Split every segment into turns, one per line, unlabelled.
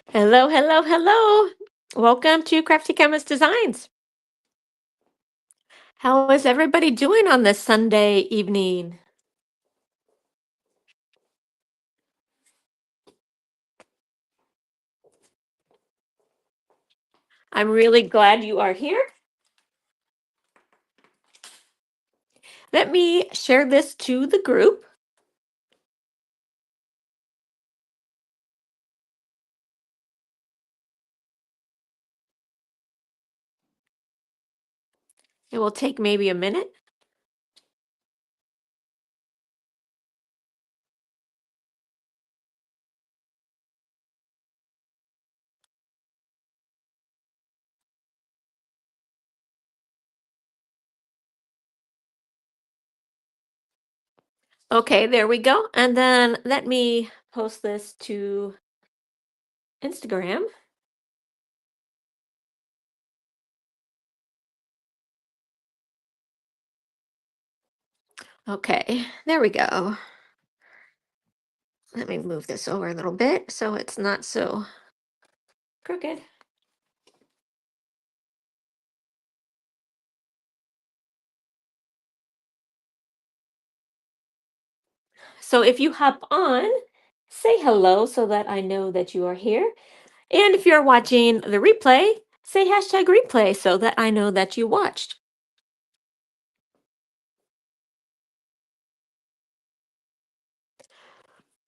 Hello, hello, hello. Welcome to Crafty Chemist Designs. How is everybody doing on this Sunday evening? I'm really glad you are here. Let me share this to the group. It will take maybe a minute. Okay, there we go. And then let me post this to Instagram. Okay, there we go. Let me move this over a little bit so it's not so crooked. So if you hop on, say hello so that I know that you are here. And if you're watching the replay, say hashtag replay so that I know that you watched.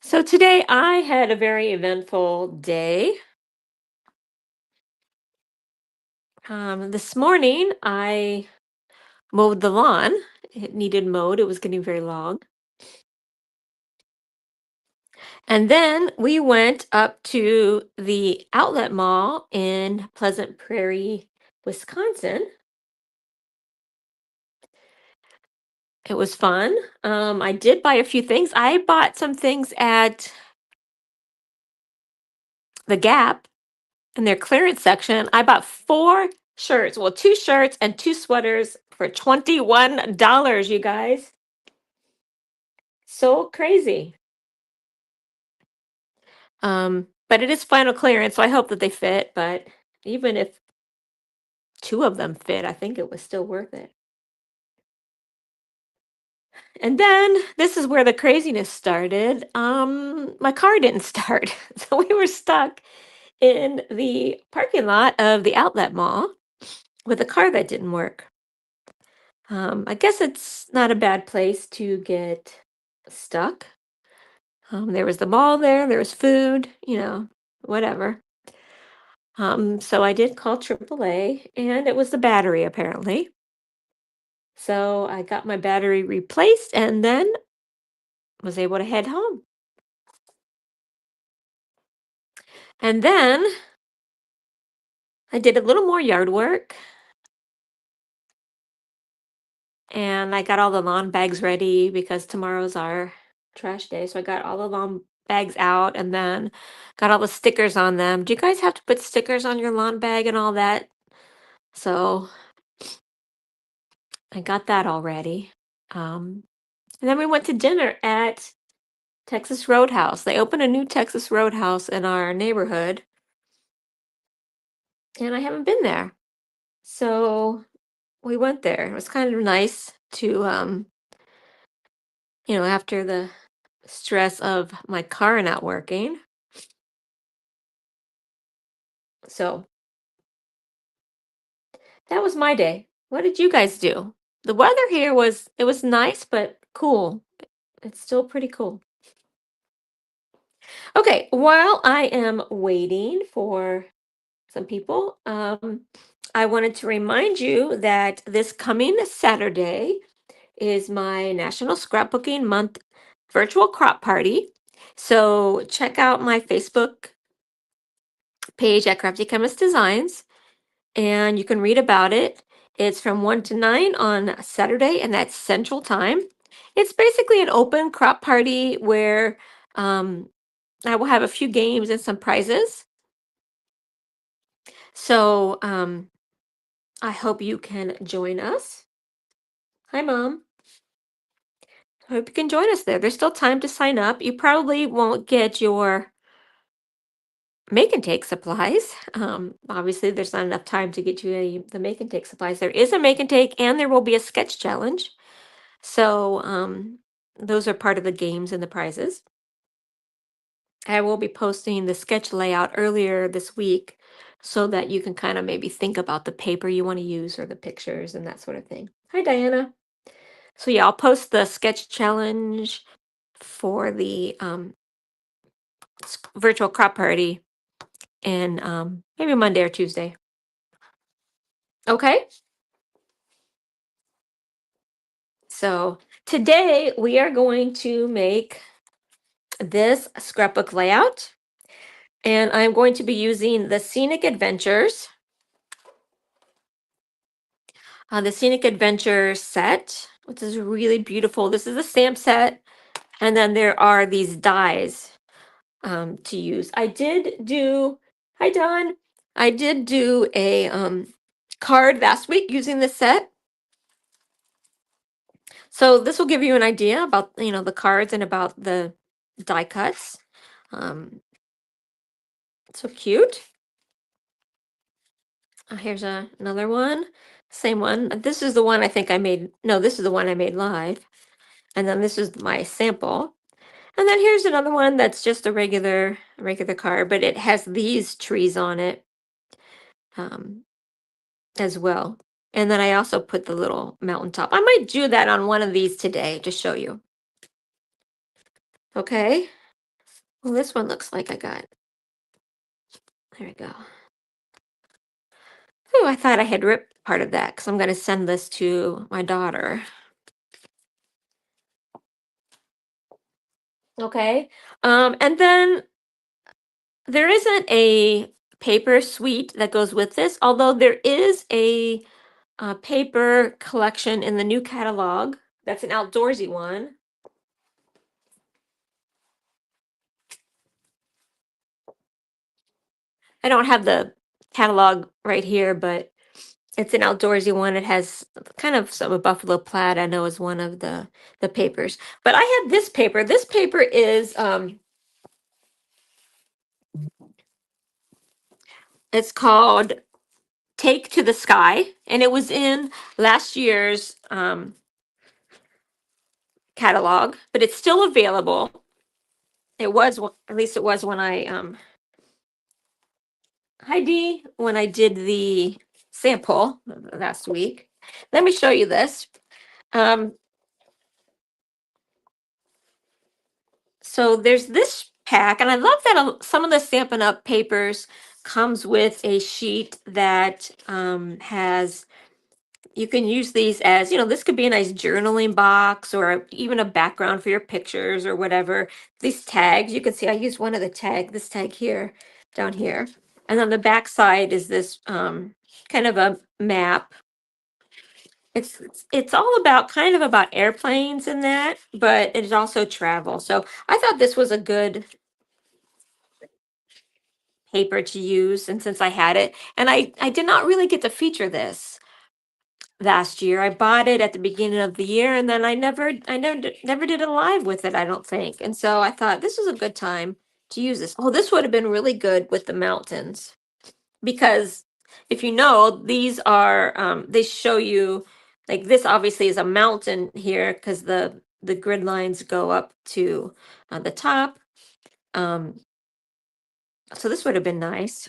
So today I had a very eventful day. This morning I mowed the lawn. It needed mowed, it was getting very long. And then we went up to the outlet mall in Pleasant Prairie, Wisconsin. It was fun. I did buy a few things. I bought some things at the Gap in their clearance section. I bought four shirts, well, two shirts and two sweaters for $21, you guys. So crazy. But it is final clearance, so I hope that they fit. But even if two of them fit, I think it was still worth it. And then this is where the craziness started. My car didn't start. So we were stuck in the parking lot of the outlet mall with a car that didn't work. I guess it's not a bad place to get stuck. There was the mall there was food, whatever. So I did call AAA and it was the battery apparently. So I got my battery replaced and then was able to head home. And then I did a little more yard work and I got all the lawn bags ready because tomorrow's our trash day. So I got all the lawn bags out and then got all the stickers on them. Do you guys have to put stickers on your lawn bag and all that? So I got that all ready. And then we went to dinner at Texas Roadhouse. They opened a new Texas Roadhouse in our neighborhood, and I haven't been there. So we went there. It was kind of nice to, after the stress of my car not working. So that was my day. What did you guys do? The weather here it was nice, but cool. It's still pretty cool. Okay, while I am waiting for some people, I wanted to remind you that this coming Saturday is my National Scrapbooking Month virtual crop party. So check out my Facebook page at Crafty Chemist Designs and you can read about it. It's from 1 to 9 on Saturday, and that's Central Time. It's basically an open crop party where um, I will have a few games and some prizes. So I hope you can join us. Hi, Mom. I hope you can join us there. There's still time to sign up. You probably won't get your make and take supplies. Obviously, there's not enough time to get you the make and take supplies. There is a make and take, and there will be a sketch challenge. So those are part of the games and the prizes. I will be posting the sketch layout earlier this week so that you can kind of maybe think about the paper you want to use or the pictures and that sort of thing. Hi, Diana. So yeah, I'll post the sketch challenge for the virtual crop party and maybe Monday or Tuesday. Okay. So today we are going to make this scrapbook layout, and I'm going to be using the Scenic Adventure set, which is really beautiful. This is a stamp set, and then there are these dies to use. Hi Don, I did do a card last week using this set. So this will give you an idea about, the cards and about the die cuts. Um, so cute. Here's another one. Same one. This is the one I think I made. No, this is the one I made live. And then this is my sample. And then here's another one that's just a regular card, but it has these trees on it um, as well. And then I also put the little mountaintop. I might do that on one of these today to show you. Okay. Well, this one looks like I got. There we go. Oh, I thought I had ripped part of that because I'm going to send this to my daughter. Okay. And then there isn't a paper suite that goes with this, although there is a paper collection in the new catalog. That's an outdoorsy one. I don't have the catalog right here, but it's an outdoorsy one. It has kind of some buffalo plaid. I know is one of the papers. But I have this paper. This paper is it's called Take to the Sky, and it was in last year's catalog, but it's still available. It was at least it was when I hi Dee, when I did the sample last week. Let me show you this. Um, so there's this pack, and I love that some of the Stampin' Up papers comes with a sheet that has you can use these as, this could be a nice journaling box or even a background for your pictures or whatever. These tags, you can see I used one of this tag here, down here. And on the back side is this kind of a map. It's all about kind of about airplanes and that, but it's also travel. So I thought this was a good paper to use, and since I had it, and I did not really get to feature this last year. I bought it at the beginning of the year, and then I never did a live with it, I don't think. And so I thought this was a good time to use this. Oh, this would have been really good with the mountains because if you know, these are they show you like this obviously is a mountain here because the grid lines go up to the top. Um, so this would have been nice.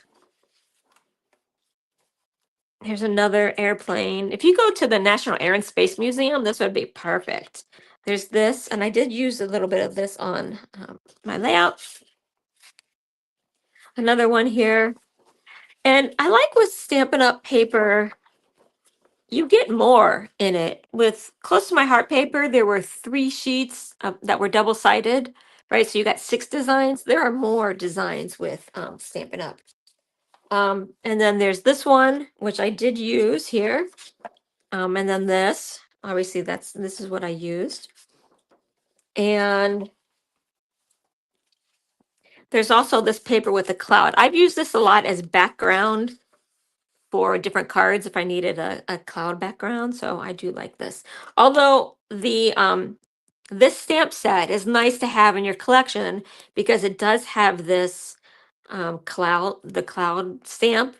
Here's another airplane. If you go to the National Air and Space Museum, this would be perfect. There's this, and I did use a little bit of this on my layout. Another one here. And I like with Stampin' Up! Paper, you get more in it. With Close to My Heart paper, there were 3 sheets that were double-sided, right? So you got 6 designs. There are more designs with Stampin' Up! And then there's this one, which I did use here. And then this, obviously this is what I used. And there's also this paper with a cloud. I've used this a lot as background for different cards if I needed a cloud background. So I do like this. Although this stamp set is nice to have in your collection because it does have this the cloud stamp.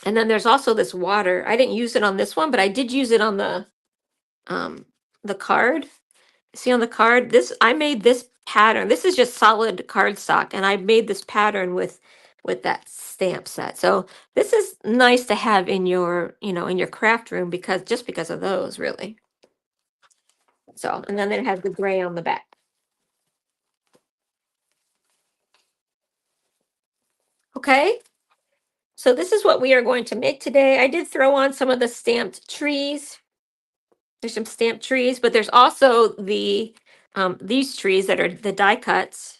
And then there's also this water. I didn't use it on this one, but I did use it on um, the card. See on the card, this I made this pattern. This is just solid cardstock, and I made this pattern with that stamp set. So this is nice to have in your, in your craft room because just because of those, really. So, and then it has the gray on the back. Okay. So this is what we are going to make today. I did throw on some of the stamped trees. There's some stamped trees, but there's also these trees that are the die cuts,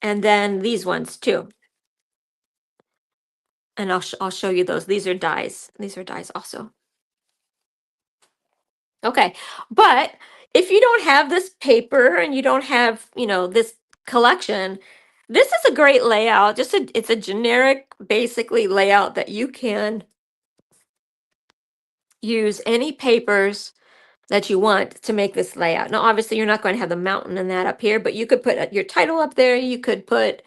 and then these ones too. And I'll show you those. These are dies. These are dies also. Okay, but if you don't have this paper and you don't have, this collection, this is a great layout. It's a generic, basically layout that you can use any papers that you want to make this layout. Now, obviously, you're not going to have the mountain and that up here, but you could put your title up there. You could put,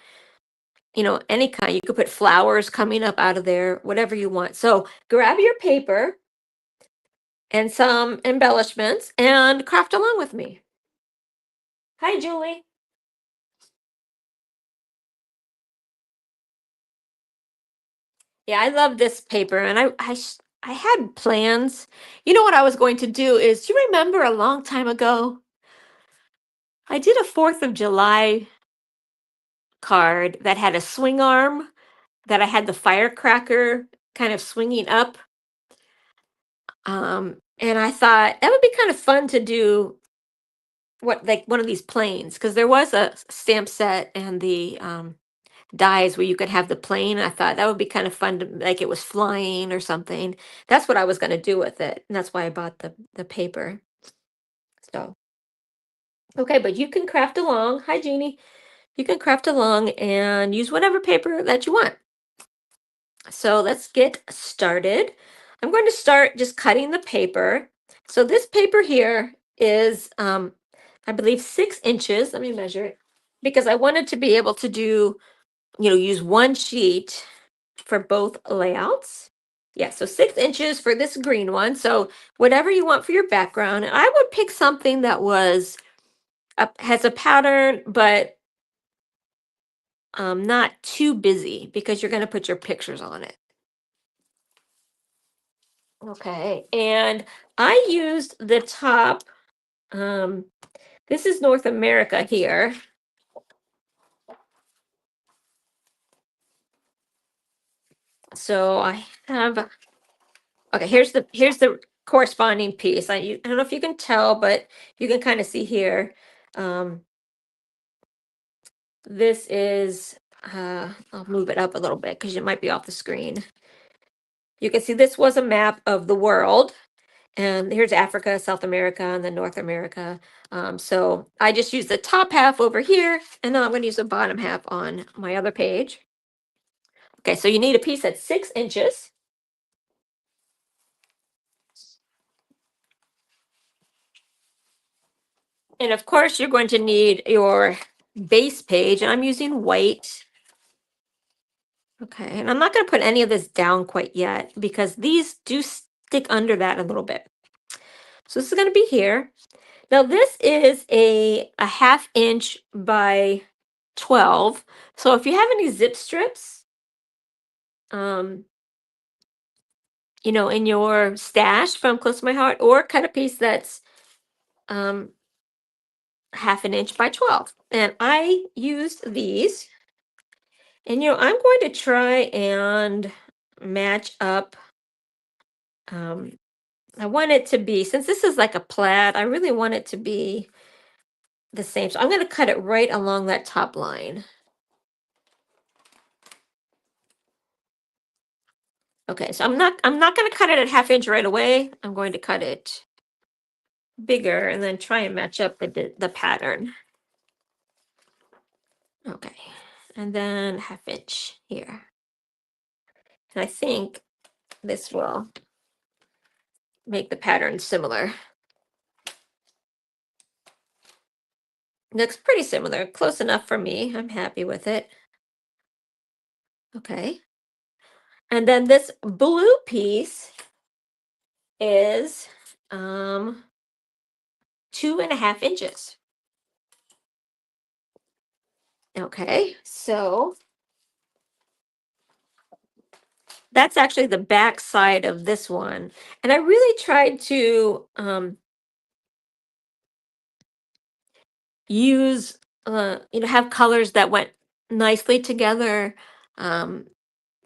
any kind. You could put flowers coming up out of there, whatever you want. So grab your paper and some embellishments and craft along with me. Hi, Julie. Yeah, I love this paper, and I had plans. You know what I was going to do is, do you remember a long time ago? I did a 4th of July card that had a swing arm that I had the firecracker kind of swinging up. And I thought that would be kind of fun to do what like one of these planes because there was a stamp set and the dies where you could have the plane. I thought that would be kind of fun to like it was flying or something. That's what I was going to do with it, and that's why I bought the paper. So okay, but you can craft along. Hi, Jeannie. You can craft along and use whatever paper that you want. So let's get started. I'm going to start just cutting the paper. So this paper here is, I believe, 6 inches. Let me measure it because I wanted to be able to do, use one sheet for both layouts. Yeah, so 6 inches for this green one. So whatever you want for your background. And I would pick something that has a pattern, but not too busy because you're going to put your pictures on it. Okay, and I used the top. Um, this is North America here. So I have, okay, here's the corresponding piece. I don't know if you can tell, but you can kind of see here. Um, this is, I'll move it up a little bit because it might be off the screen. You can see this was a map of the world. And here's Africa, South America, and then North America. So I just use the top half over here, and then I'm going to use the bottom half on my other page. Okay, so you need a piece that's 6 inches. And of course, you're going to need your base page, and I'm using white. Okay, and I'm not going to put any of this down quite yet because these do stick under that a little bit. So this is going to be here. Now this is a 1/2 inch by 12. So if you have any zip strips, um, in your stash from Close to My Heart, or cut a piece that's um 1/2 inch by 12. And I used these, and I'm going to try and match up. Um, I want it to be, since this is like a plaid, I really want it to be the same. So I'm going to cut it right along that top line. Okay, so I'm not going to cut it at 1/2 inch right away. I'm going to cut it bigger and then try and match up the pattern. Okay, and then 1/2 inch here. And I think this will make the pattern similar. Looks pretty similar, close enough for me. I'm happy with it. Okay. And then this blue piece is 2.5 inches. Okay, so that's actually the back side of this one. And I really tried to use, have colors that went nicely together, um,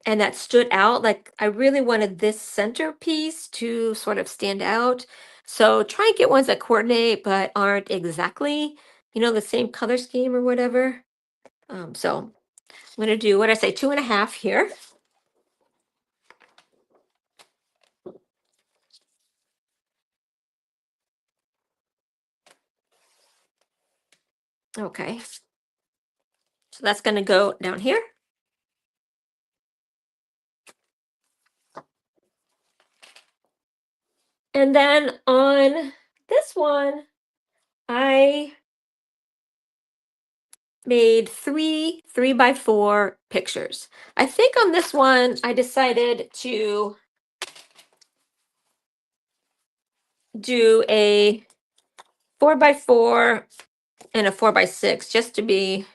and that stood out. Like I really wanted this centerpiece to sort of stand out. So try and get ones that coordinate but aren't exactly, the same color scheme or whatever. So I'm gonna do what I say, 2.5 here. Okay, so that's gonna go down here. And then on this one, I made three 3x4 pictures. I think on this one, I decided to do a 4x4 and a 4x6 just to be,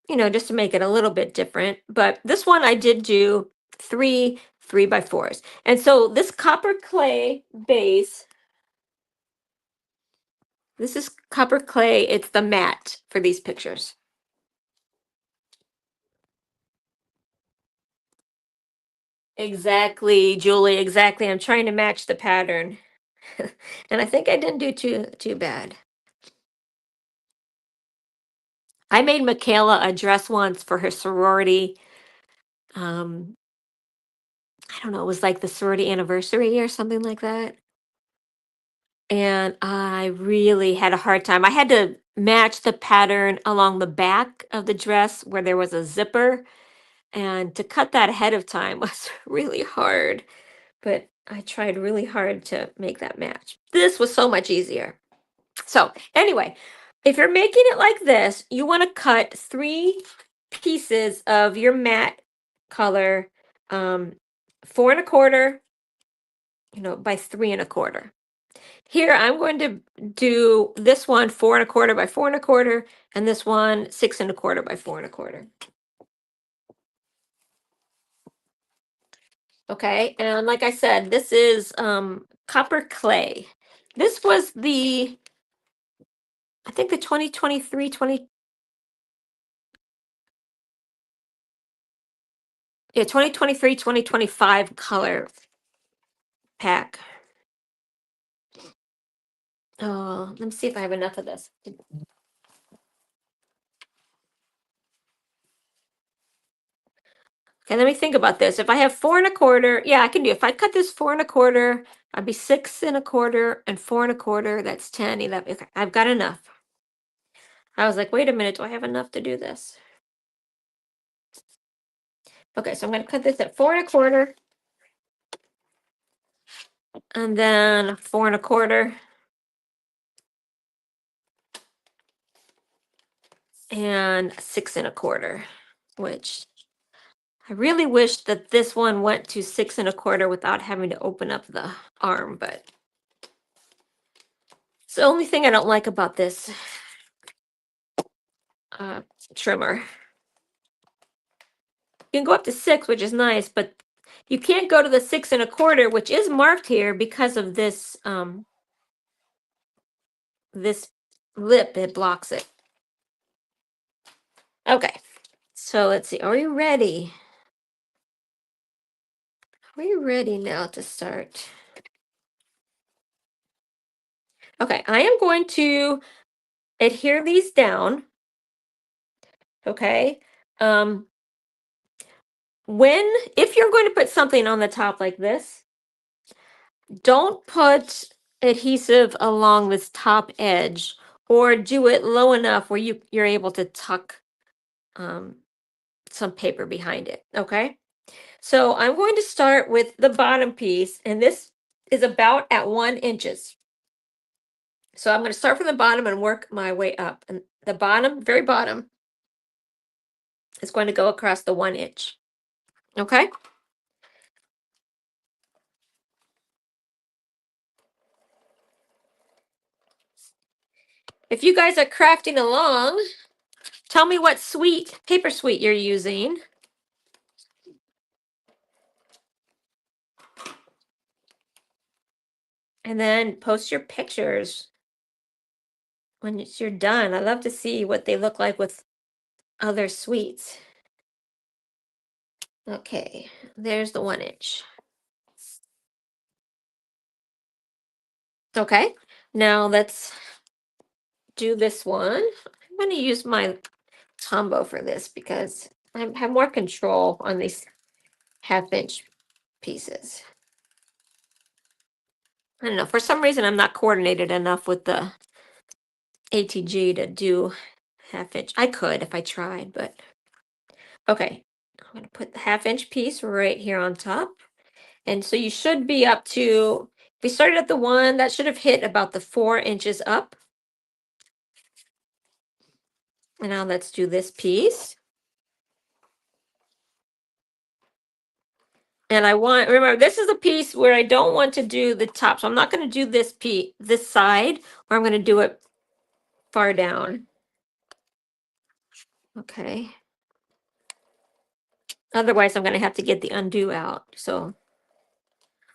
just to make it a little bit different. But this one I did do three 3x4s. And so this copper clay base, this is copper clay. It's the matte for these pictures. Exactly, Julie, exactly. I'm trying to match the pattern. And I think I didn't do too bad. I made Michaela a dress once for her sorority. Um, I don't know, it was like the sorority anniversary or something like that. And I really had a hard time. I had to match the pattern along the back of the dress where there was a zipper. And to cut that ahead of time was really hard. But I tried really hard to make that match. This was so much easier. So, anyway, if you're making it like this, you want to cut 3 pieces of your matte color, um, 4 1/4, by 3 1/4. Here, I'm going to do this one 4 1/4 by 4 1/4, and this one 6 1/4 by 4 1/4. Okay, and like I said, this is copper clay. This was I think the 2023 yeah, 2023 2025 color pack. Oh, let me see if I have enough of this. Okay, let me think about this. If I have 4 1/4, yeah, I can do. If I cut this 4 1/4, I'd be 6 1/4 and 4 1/4. That's 10, 11. Okay, I've got enough. I was like, wait a minute, do I have enough to do this? Okay, so I'm going to cut this at 4 1/4, and then 4 1/4, and 6 1/4, which I really wish that this one went to 6 1/4 without having to open up the arm, but it's the only thing I don't like about this uh, trimmer. You can go up to 6, which is nice, but you can't go to the 6 1/4, which is marked here because of this lip. It blocks it. Okay, so let's see. Are you ready? Are you ready now to start? Okay, I am going to adhere these down. Okay. Um, when if you're going to put something on the top like this, don't put adhesive along this top edge, or do it low enough where you're able to tuck um, some paper behind it. Okay, so I'm going to start with the bottom piece, and this is about at 1 inches. So I'm going to start from the bottom and work my way up, and the bottom, very bottom, is going to go across the 1 inch. Okay. If you guys are crafting along, tell me what paper suite you're using. And then post your pictures when you're done. I love to see what they look like with other suites. Okay, there's the 1 inch. Okay, now let's do this one. I'm going to use my combo for this because I have more control on these 1/2 inch pieces. I don't know, for some reason I'm not coordinated enough with the ATG to do 1/2 inch. I could if I tried, but okay. I'm going to put the 1/2 inch piece right here on top. And so you should be up to, if we started at the 1, that should have hit about the 4 inches up. And now let's do this piece. And remember, this is a piece where I don't want to do the top. So I'm not going to do this side, or I'm going to do it far down. Okay. Otherwise, I'm going to have to get the undo out. So,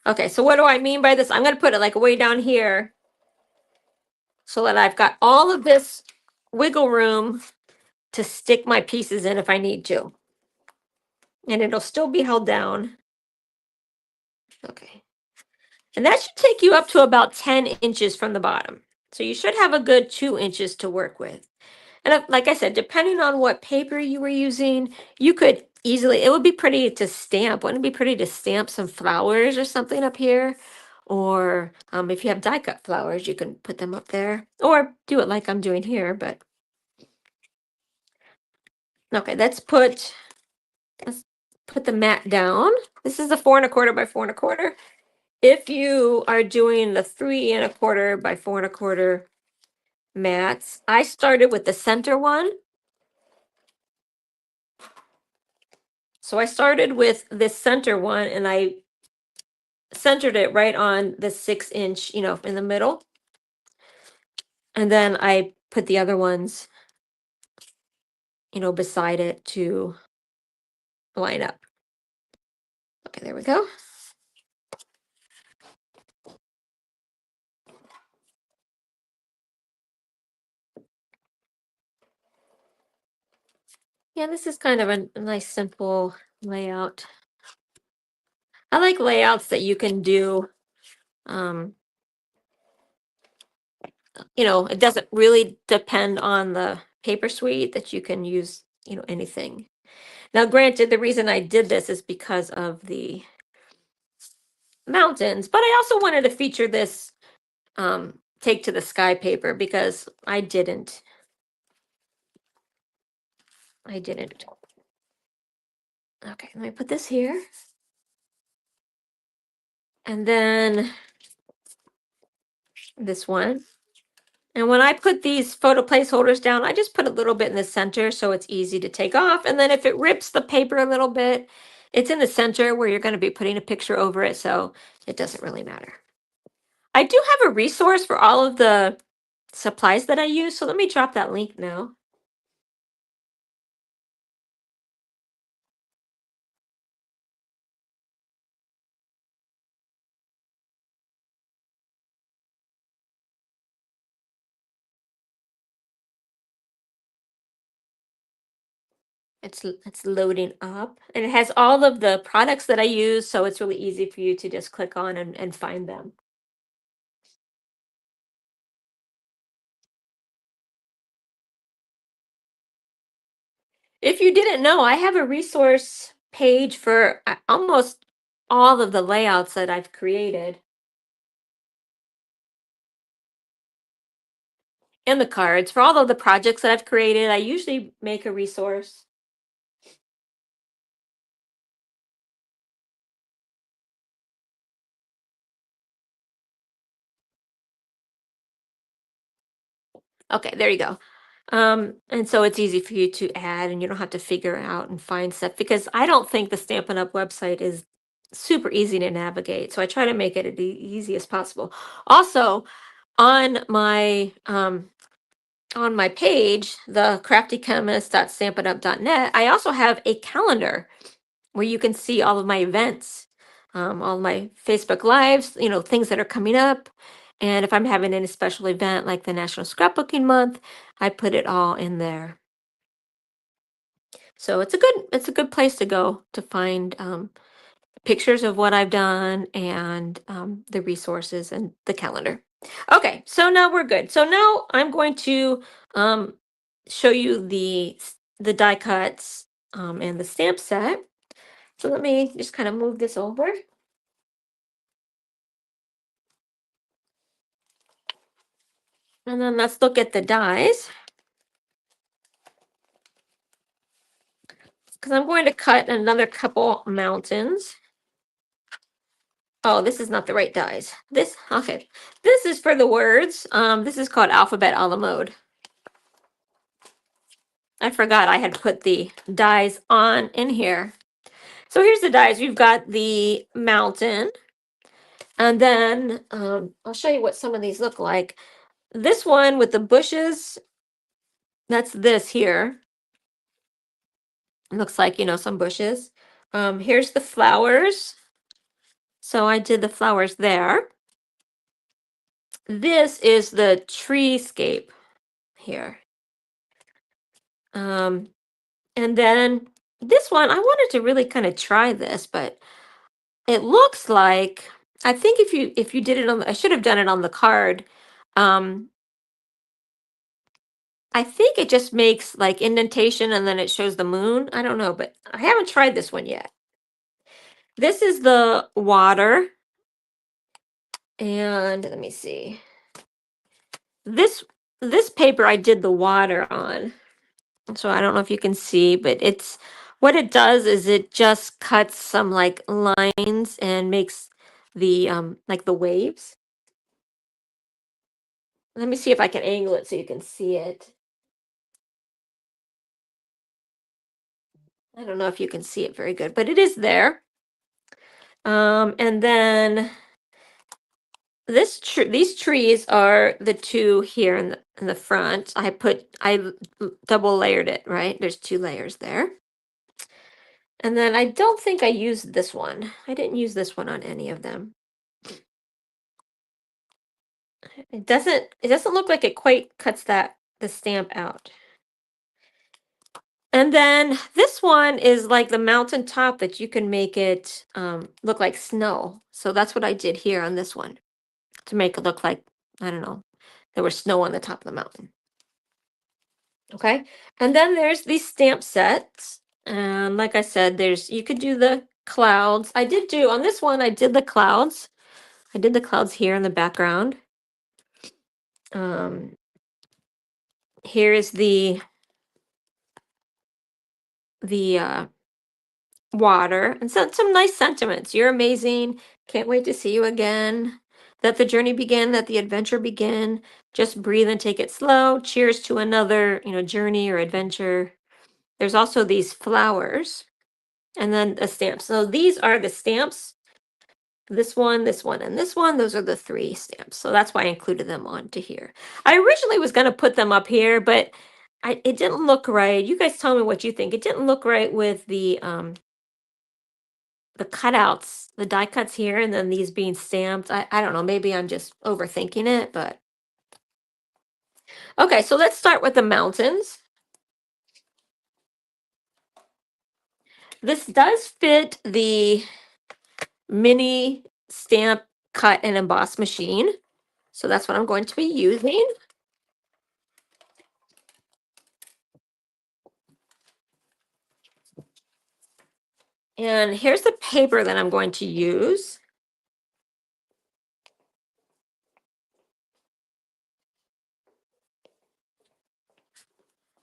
okay. So what do I mean by this? I'm going to put it like way down here so that I've got all of this wiggle room to stick my pieces in if I need to. And it'll still be held down. Okay. And that should take you up to about 10 inches from the bottom. So you should have a good 2 inches to work with. And like I said, depending on what paper you were using, you could easily, it would be pretty to stamp. Wouldn't it be pretty to stamp some flowers or something up here? Or if you have die cut flowers, you can put them up there. Or do it like I'm doing here, but okay, let's put the mat down. This is a 4 1/4 by 4 1/4. If you are doing the 3 1/4 by 4 1/4 mats, I started with the center one. So I started with this center one and I centered it right on the 6 inch, in the middle. And then I put the other ones, beside it to line up. Okay, there we go. Yeah, this is kind of a nice simple layout. I like layouts that you can do. Um, it doesn't really depend on the paper suite, that you can use, anything. Now, granted, the reason I did this is because of the mountains, but I also wanted to feature this take to the sky paper because I didn't. Okay, let me put this here. And then this one. And when I put these photo placeholders down, I just put a little bit in the center so it's easy to take off. And then if it rips the paper a little bit, it's in the center where you're going to be putting a picture over it, so it doesn't really matter. I do have a resource for all of the supplies that I use, so let me drop that link now. It's loading up, and it has all of the products that I use, so it's really easy for you to just click on and find them. If you didn't know, I have a resource page for almost all of the layouts that I've created and the cards. For all of the projects that I've created, I usually make a resource. Okay, there you go. And so it's easy for you to add and you don't have to figure out and find stuff because I don't think the Stampin' Up website is super easy to navigate. So I try to make it as easy as possible. Also, on my page, the craftychemist.stampinup.net, I also have a calendar where you can see all of my events, all my Facebook Lives, things that are coming up. And if I'm having any special event like the National Scrapbooking Month, I put it all in there. So it's a good place to go to find pictures of what I've done and the resources and the calendar. Okay, so now we're good. So now I'm going to um, show you the die cuts and the stamp set. So let me just kind of move this over. And then let's look at the dies. Because I'm going to cut another couple mountains. Oh, this is not the right dies. Okay. This is for the words. This is called Alphabet a la mode. I forgot I had put the dies on in here. So here's the dies. We've got the mountain. And then I'll show you what some of these look like. This one with the bushes, that's this here. It looks like, some bushes. Here's the flowers. So I did the flowers there. This is the treescape here. And then this one, I wanted to really kind of try this, but it looks like, I think if you did it I should have done it on the card. I think it just makes like indentation and then it shows the moon. I don't know, but I haven't tried this one yet. This is the water. And let me see. This paper I did the water on. So I don't know if you can see, but it's what it does is it just cuts some like lines and makes the like the waves. Let me see if I can angle it so you can see it. I don't know if you can see it very good, but it is there. And then these trees are the two here in the front. I double layered it, right? There's two layers there. And then I don't think I used this one. I didn't use this one on any of them. It doesn't look like it quite cuts the stamp out. And then this one is like the mountaintop that you can make it look like snow. So that's what I did here on this one to make it look like, I don't know, there was snow on the top of the mountain. Okay. And then there's these stamp sets. And like I said, you could do the clouds. On this one, I did the clouds. I did the clouds here in the background. Here is the water and some nice sentiments. You're amazing. Can't wait to see you again. Let the journey begin, let the adventure begin. Just breathe and take it slow. Cheers to another, journey or adventure. There's also these flowers and then a stamp. So these are the stamps. This one, and this one. Those are the three stamps. So that's why I included them onto here. I originally was going to put them up here, but it didn't look right. You guys tell me what you think. It didn't look right with the cutouts, the die cuts here, and then these being stamped. I don't know, maybe I'm just overthinking it, but okay, so let's start with the mountains. This does fit the mini stamp cut and emboss machine. So that's what I'm going to be using. And here's the paper that I'm going to use.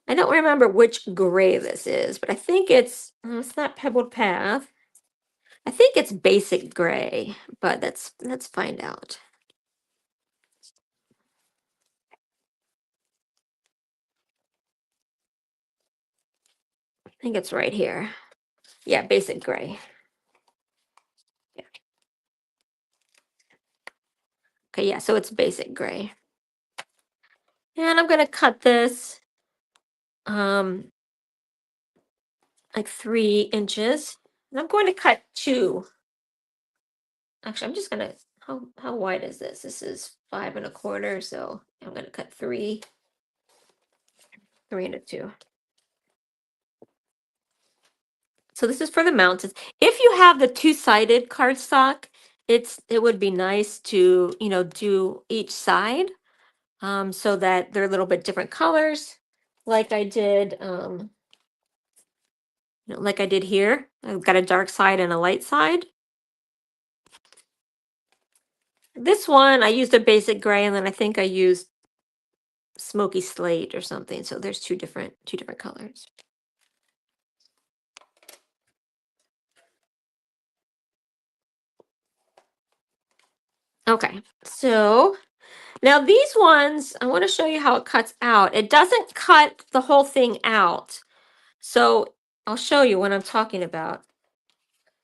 I don't remember which gray this is, but I think it's not Pebbled Path. I think it's basic gray, but let's find out. think it's right here. Yeah, basic gray. Yeah. Okay, yeah, so it's basic gray. And I'm gonna cut this um like 3 inches. And I'm going to cut two. Actually, I'm just gonna, how wide is this? This is 5 1/4, so I'm gonna cut three and a two. So this is for the mountains. If you have the two-sided cardstock, it would be nice to, do each side, so that they're a little bit different colors, like I did, like I did here. I've got a dark side and a light side. This one I used a basic gray, and then I think I used smoky slate or something. So there's two different colors. Okay, so now these ones, I want to show you how it cuts out. It doesn't cut the whole thing out. So I'll show you what I'm talking about.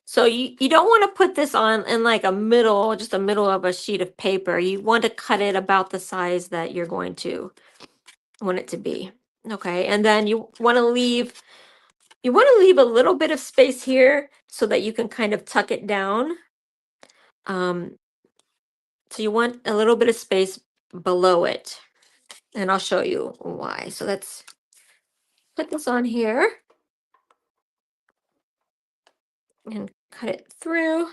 So you don't want to put this on in like just a middle of a sheet of paper. You want to cut it about the size that you're going to want it to be. Okay, and then you want to leave a little bit of space here so that you can kind of tuck it down. Um, so you want a little bit of space below it, and I'll show you why. So let's put this on here and cut it through.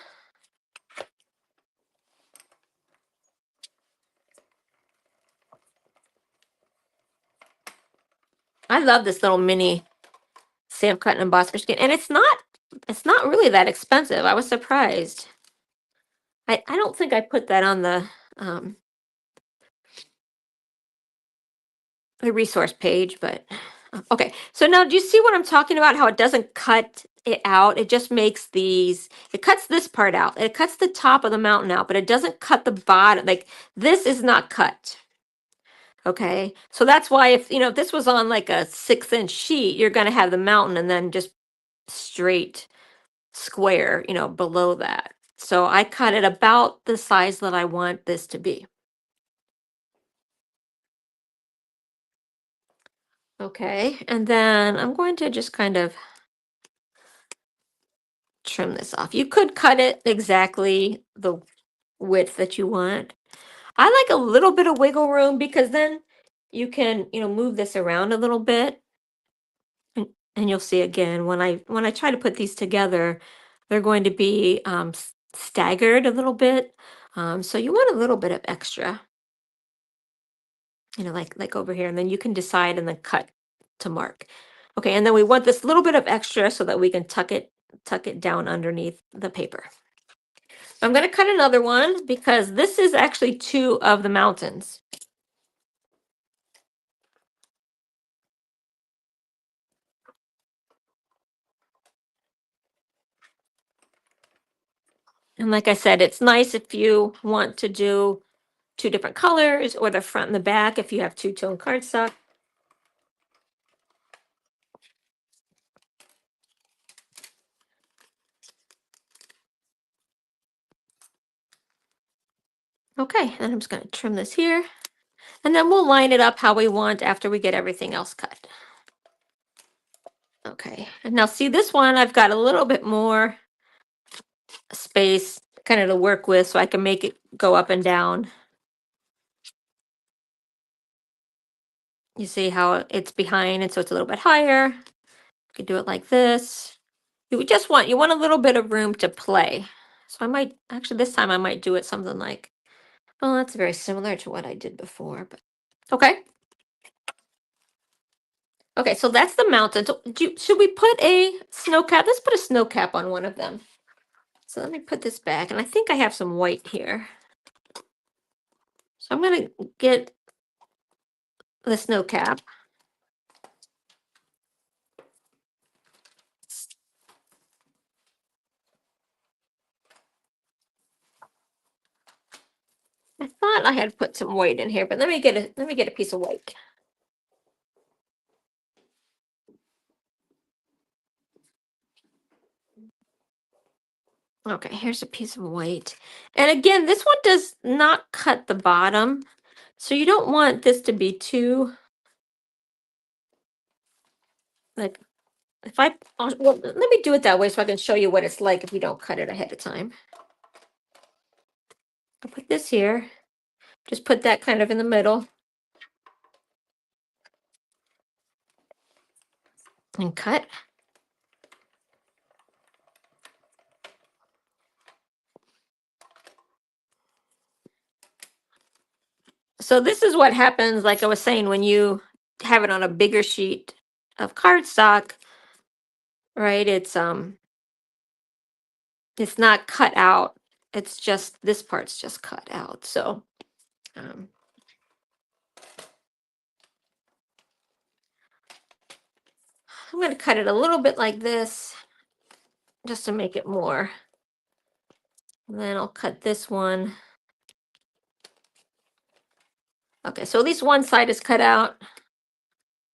I love this little mini stamp cut and emboss machine, and it's not really that expensive. I was surprised. I don't think I put that on um the resource page, but okay. So now do you see what I'm talking about? How it doesn't cut it out. It just makes it cuts this part out. It cuts the top of the mountain out, but it doesn't cut the bottom. Like this is not cut. Okay. So that's why if this was on like a 6-inch sheet, you're going to have the mountain and then just straight square, below that. So I cut it about the size that I want this to be. Okay. And then I'm going to just kind of trim this off. You could cut it exactly the width that you want. I like a little bit of wiggle room because then you can, move this around a little bit. And you'll see again when I try to put these together, they're going to be staggered a little bit. So you want a little bit of extra, like over here, and then you can decide and then cut to mark. Okay, and then we want this little bit of extra so that we can tuck it down underneath the paper. I'm going to cut another one because this is actually two of the mountains. And like I said, it's nice if you want to do two different colors or the front and the back if you have two-tone cardstock. Okay, and I'm just going to trim this here. And then we'll line it up how we want after we get everything else cut. Okay, and now see this one, I've got a little bit more space kind of to work with so I can make it go up and down. You see how it's behind and so it's a little bit higher. You could do it like this. You want a little bit of room to play. So I might actually this time I might do it something like, well, that's very similar to what I did before, but okay. Okay, so that's the mountain. So should we put a snow cap? Let's put a snow cap on one of them. So let me put this back, and I think I have some white here. So I'm gonna get the snow cap. I thought I had put some white in here, but let me get a piece of white. Okay, here's a piece of white. And again, this one does not cut the bottom. So you don't want this to be too, like, if I, well, let me do it that way so I can show you what it's like if you don't cut it ahead of time. I'll put this here, just put that kind of in the middle and cut. So this is what happens, like I was saying, when you have it on a bigger sheet of cardstock, right? It's not cut out. It's just this part's just cut out. So um, I'm going to cut it a little bit like this just to make it more. And then I'll cut this one. Okay, so at least one side is cut out.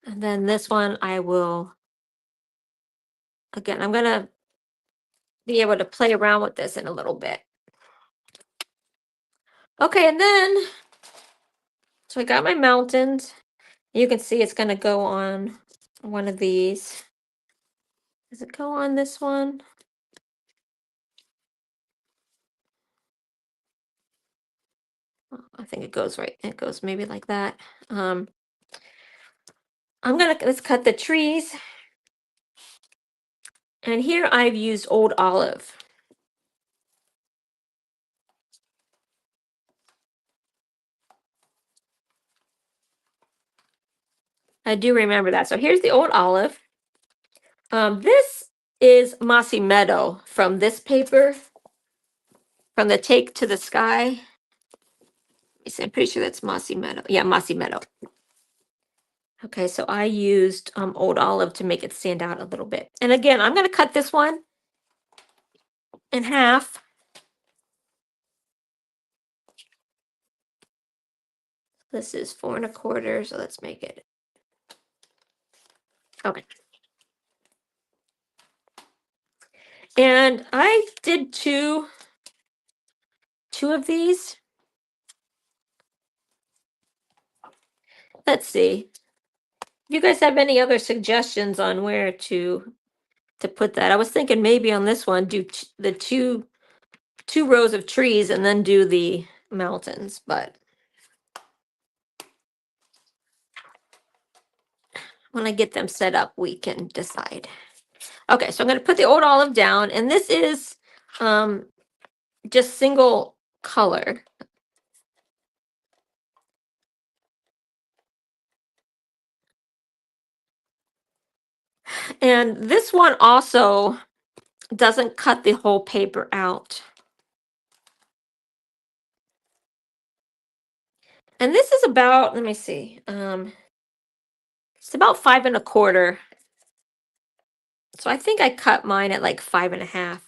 And then this one I will, again, I'm going to be able to play around with this in a little bit. Okay, and then, so I got my mountains. You can see it's going to go on one of these. Does it go on this one? Oh, I think it goes right. It goes maybe like that. Um, let's cut the trees. And here I've used old olive. I do remember that. So here's the old olive. This is Mossy Meadow from this paper, from the Take to the Sky. I'm pretty sure that's Mossy Meadow. Yeah, Mossy Meadow. Okay, so I used old olive to make it stand out a little bit. And again, I'm going to cut this one in half. This is 4 1/4, so let's make it. Okay. And I did two of these. Let's see. If you guys have any other suggestions on where to put that, I was thinking maybe on this one do the two rows of trees and then do the mountains, but when I get them set up, we can decide. Okay, so I'm going to put the old olive down, and this is um, just single color. And this one also doesn't cut the whole paper out. And this is about, let me see, it's about 5 1/4. So I think I cut mine at like 5 1/2.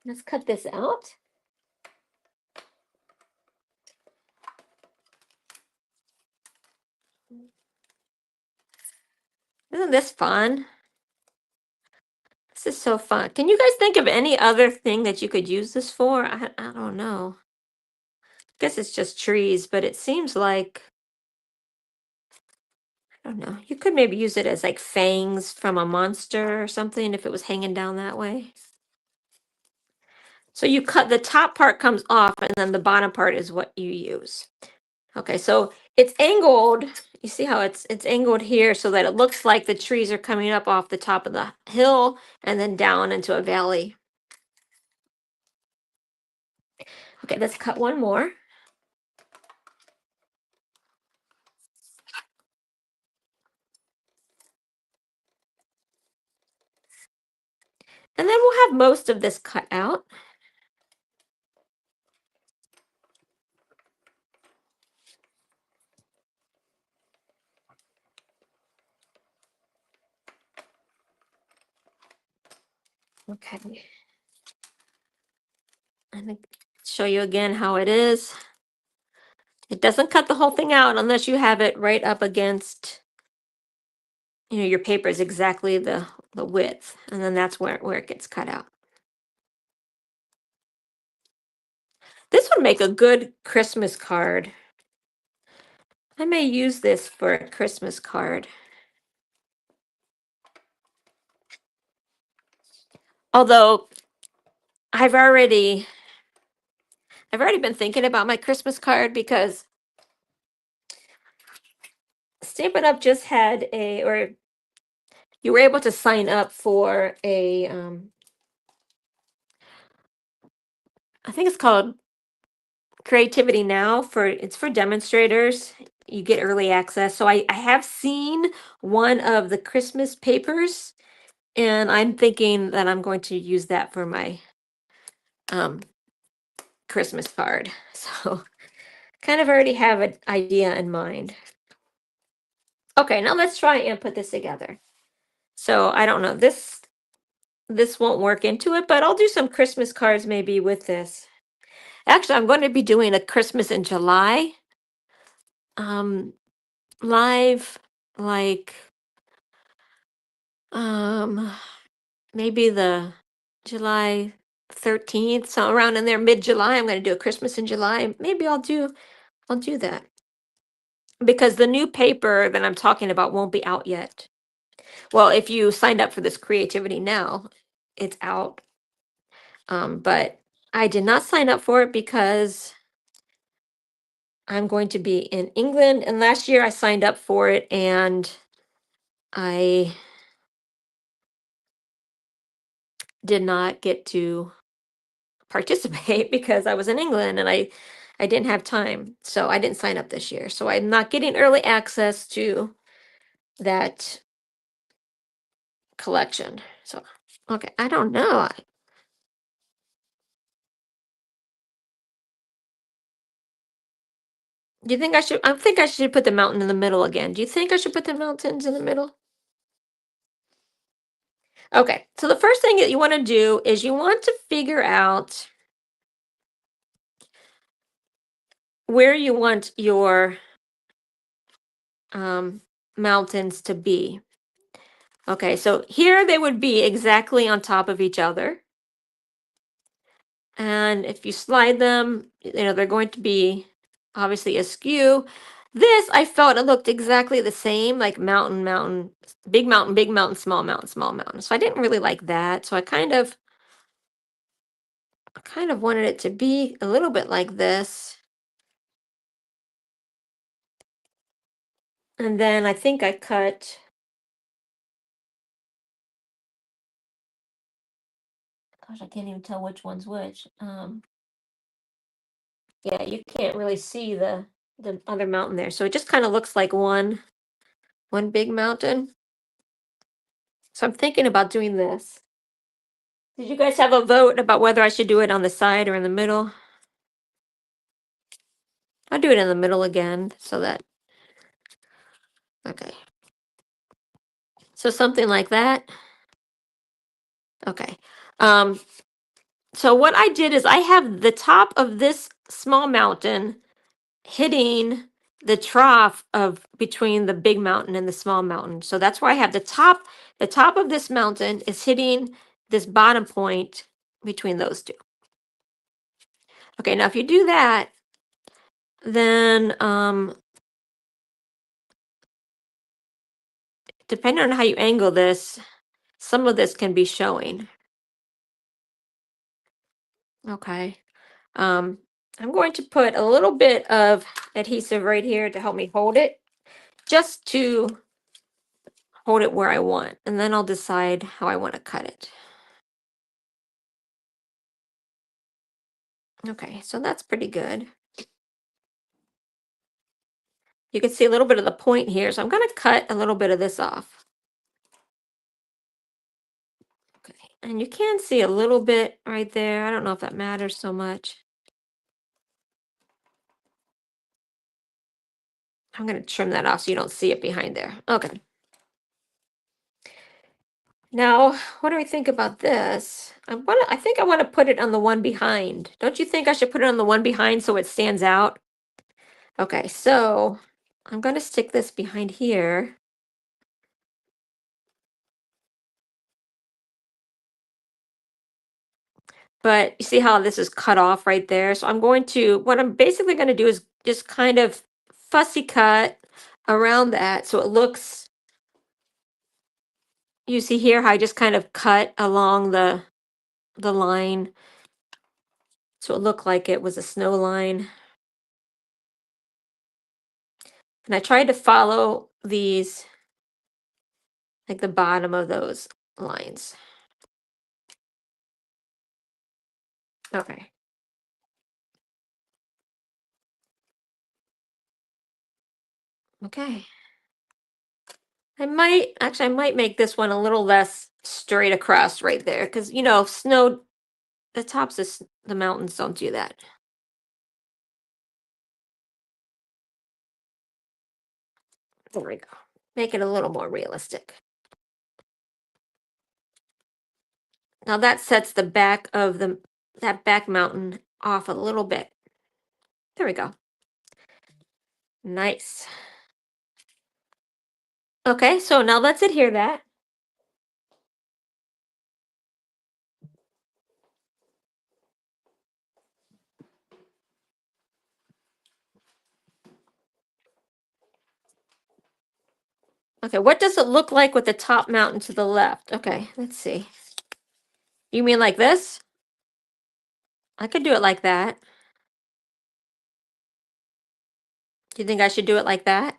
Let's cut this out. Isn't this fun? This is so fun. Can you guys think of any other thing that you could use this for? I don't know. I guess it's just trees, but it seems like, I don't know. You could maybe use it as like fangs from a monster or something if it was hanging down that way. So you cut, the top part comes off and then the bottom part is what you use. Okay, so it's angled. You see how it's angled here so that it looks like the trees are coming up off the top of the hill and then down into a valley. Okay, let's cut one more. And then we'll have most of this cut out. Okay. I'm gonna show you again how it is. It doesn't cut the whole thing out unless you have it right up against, your paper is exactly the width, and then that's where it gets cut out. This would make a good Christmas card. I may use this for a Christmas card. Although I've already been thinking about my Christmas card because Stampin' Up just had or you were able to sign up for a I think it's called Creativity Now. It's for demonstrators. You get early access. So I have seen one of the Christmas papers, and I'm thinking that I'm going to use that for my um Christmas card. So kind of already have an idea in mind. Okay, now let's try and put this together. So I don't know, this won't work into it, but I'll do some Christmas cards maybe with this. Actually, I'm going to be doing a Christmas in July um live, like um maybe the July 13th, so around in there, mid-July. I'm going to do a Christmas in July. Maybe I'll do that because the new paper that I'm talking about won't be out yet. Well, if you signed up for this Creativity Now, it's out. But I did not sign up for it because I'm going to be in England, and last year I signed up for it and I did not get to participate because I was in England and I didn't have time. So I didn't sign up this year. So I'm not getting early access to that collection. So okay, I don't know. Do you think I should? I think I should put the mountain in the middle again. Do you think I should put the mountains in the middle? Okay, so the first thing that you want to do is you want to figure out where you want your um, mountains to be. Okay, so here they would be exactly on top of each other. And if you slide them, they're going to be obviously askew. This, I felt it looked exactly the same, like mountain, mountain, big mountain, small mountain, small mountain. So I didn't really like that. So I kind of wanted it to be a little bit like this. And then I think I cut, gosh, I can't even tell which one's which. Yeah, you can't really see the other mountain there. So it just kind of looks like one big mountain. So I'm thinking about doing this. Did you guys have a vote about whether I should do it on the side or in the middle? I'll do it in the middle again so that, okay. So something like that. Okay. Um, so what I did is I have the top of this small mountain hitting the trough of between the big mountain and the small mountain. So that's where I have the top of this mountain is hitting this bottom point between those two. Okay, now if you do that, then depending on how you angle this, some of this can be showing. Okay. Um, I'm going to put a little bit of adhesive right here to help me hold it, just to hold it where I want, and then I'll decide how I want to cut it. Okay, so that's pretty good. You can see a little bit of the point here, so I'm going to cut a little bit of this off. Okay, and you can see a little bit right there. I don't know if that matters so much. I'm going to trim that off so you don't see it behind there. Okay. Now, what do we think about this? I think I want to put it on the one behind. Don't you think I should put it on the one behind so it stands out? Okay, so I'm going to stick this behind here. But you see how this is cut off right there? So what I'm basically going to do is just kind of fussy cut around that so it looks, you see here how I just kind of cut along the line so it looked like it was a snow line. And I tried to follow these, like the bottom of those lines. Okay. Okay. I might make this one a little less straight across right there because, snow, the tops of the mountains don't do that. There we go. Make it a little more realistic. Now that sets the back of that back mountain off a little bit. There we go. Nice. Okay, so now let's adhere that. Okay, what does it look like with the top mountain to the left? Okay, let's see. You mean like this? I could do it like that. Do you think I should do it like that?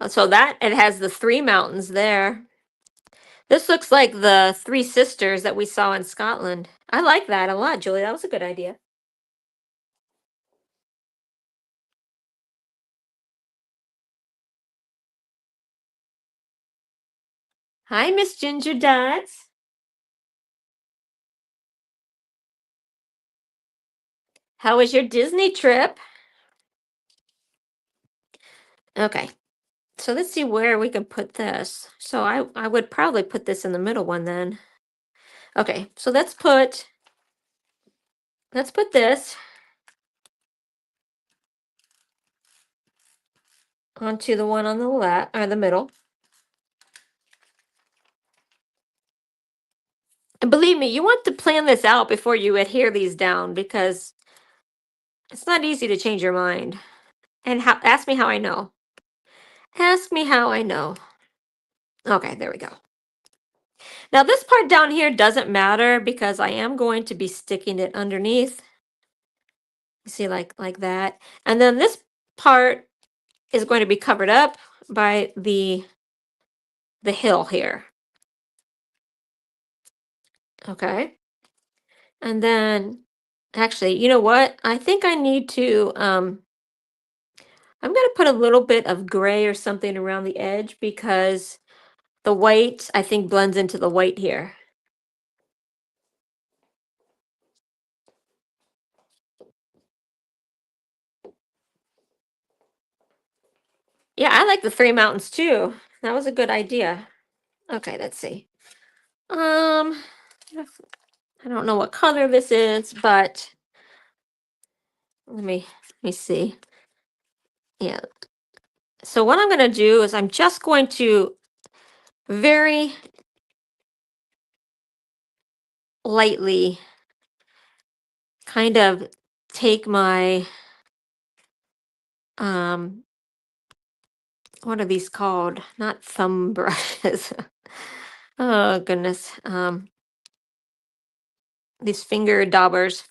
Oh, so that it has the three mountains there. This looks like the three sisters that we saw in Scotland. I like that a lot, Julie. That was a good idea. Hi, Miss Ginger Dots. How was your Disney trip? Okay, so let's see where we can put this. So I would probably put this in the middle one then. Okay, so let's put this onto the one on the left or the middle. And believe me, you want to plan this out before you adhere these down because it's not easy to change your mind. And ask me how I know. Ask me how I know. Okay, there we go. Now this part down here doesn't matter because I am going to be sticking it underneath. You see, like that. And then this part is going to be covered up by the hill here. Okay. And then actually, you know what? I think I need to I'm going to put a little bit of gray or something around the edge because the white I think blends into the white here. Yeah, I like the three mountains too. That was a good idea. Okay, let's see. Um, I don't know what color this is, but let me see. Yeah. So what I'm going to do is I'm just going to very lightly kind of take my um what are these called? Not thumb brushes. Oh goodness. These finger daubers.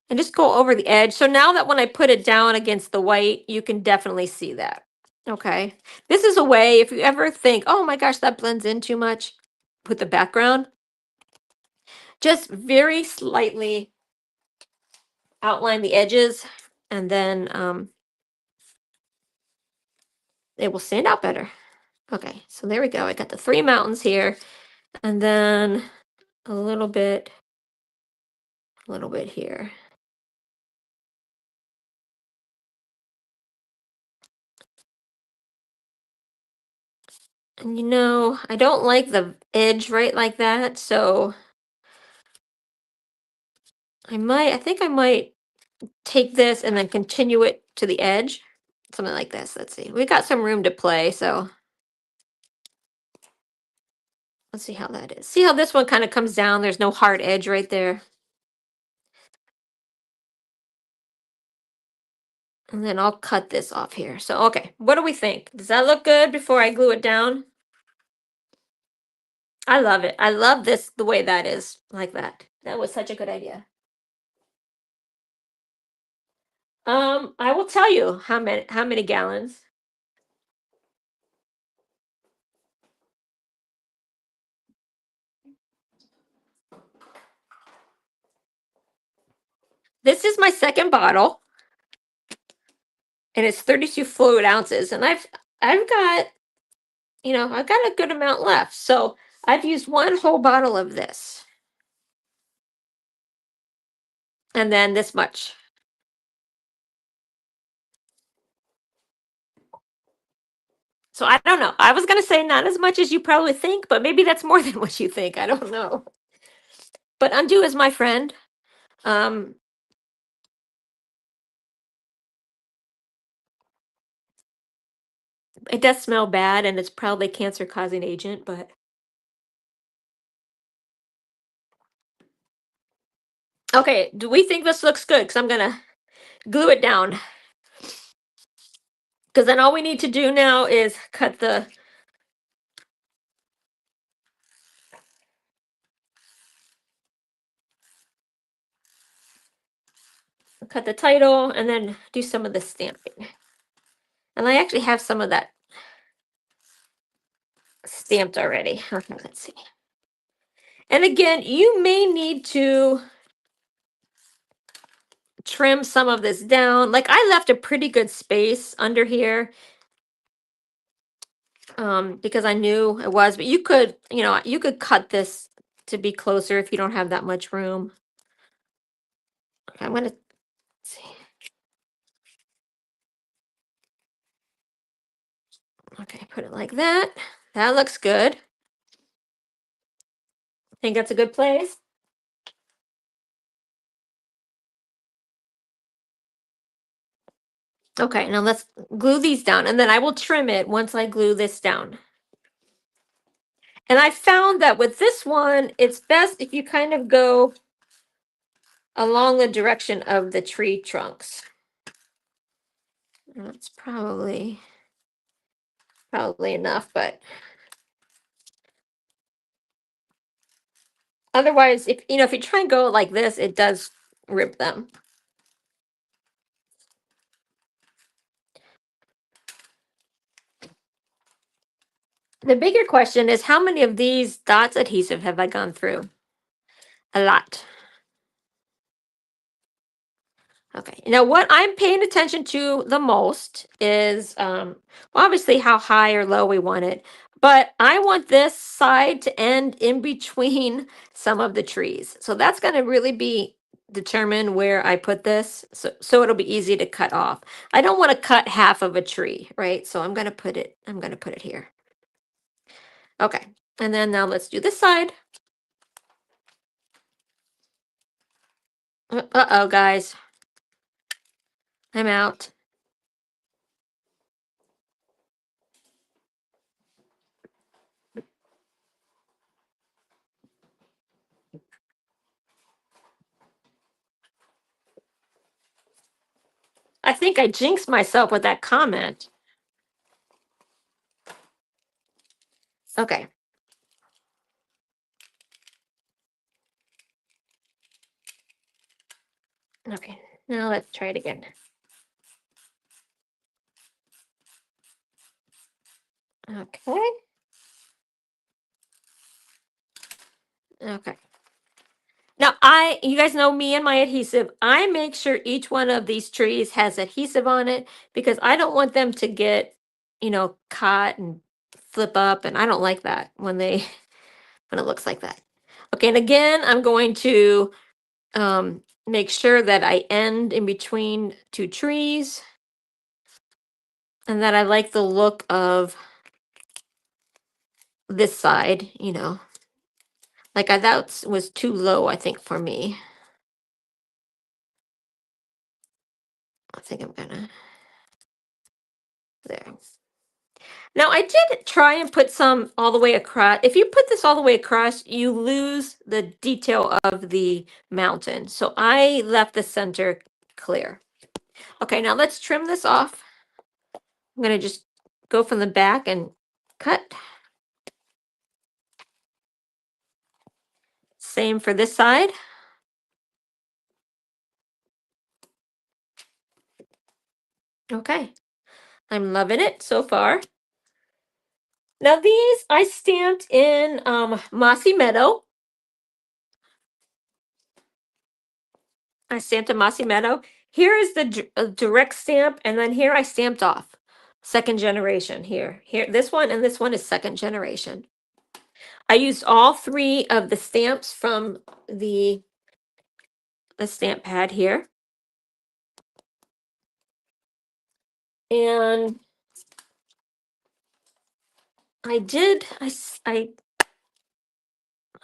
And just go over the edge. So now that when I put it down against the white, you can definitely see that. Okay. This is a way, if you ever think, oh my gosh, that blends in too much with the background, just very slightly outline the edges and then it will stand out better. Okay, so there we go. I got the three mountains here and then a little bit here. And I don't like the edge right like that, so I think I might take this and then continue it to the edge. Something like this. Let's see. We got some room to play, so let's see how that is. See how this one kind of comes down? There's no hard edge right there. And then I'll cut this off here. So, okay, what do we think? Does that look good before I glue it down? I love it. I love this the way that is, like that. That was such a good idea. I will tell you how many gallons. This is my second bottle, and it's 32 fluid ounces, and I've got, I've got a good amount left. So I've used one whole bottle of this, and then this much. So I don't know. I was gonna say not as much as you probably think, but maybe that's more than what you think. I don't know. But undo is my friend. Um, it does smell bad, and it's probably cancer-causing agent, but okay. Do we think this looks good? Because I'm gonna glue it down. Because then all we need to do now is cut the title and then do some of the stamping. And I actually have some of that stamped already. Okay, let's see. And again, you may need to trim some of this down. Like I left a pretty good space under here because I knew it was, but you could cut this to be closer if you don't have that much room. Okay, I'm gonna see. Okay, put it like that. That looks good. Think that's a good place? Okay, now let's glue these down and then I will trim it once I glue this down. And I found that with this one, it's best if you kind of go along the direction of the tree trunks. That's probably enough, but otherwise, if you try and go like this, it does rip them. The bigger question is how many of these dots adhesive have I gone through? A lot. Okay. Now, what I'm paying attention to the most is obviously how high or low we want it, but I want this side to end in between some of the trees. So that's going to really be determine where I put this. So it'll be easy to cut off. I don't want to cut half of a tree, right? So I'm going to put it here. Okay. And then now let's do this side. Uh-oh, guys. I'm out. I think I jinxed myself with that comment. Okay. Okay. Now let's try it again. Okay. Okay. Now you guys know me and my adhesive. I make sure each one of these trees has adhesive on it because I don't want them to get, caught and flip up. And I don't like that when it looks like that. Okay. And again, I'm going to make sure that I end in between two trees and that I like the look of this side, like that was too low, I think, for me. I think I'm gonna, there. Now I did try and put some all the way across. If you put this all the way across, you lose the detail of the mountain. So I left the center clear. Okay, now let's trim this off. I'm gonna just go from the back and cut. Same for this side. Okay, I'm loving it so far. Now these I stamped in Mossy Meadow. I stamped a Mossy Meadow. Here is the direct stamp, and then here I stamped off. Second generation here. Here, this one and this one is second generation. I used all three of the stamps from the stamp pad here. And I did,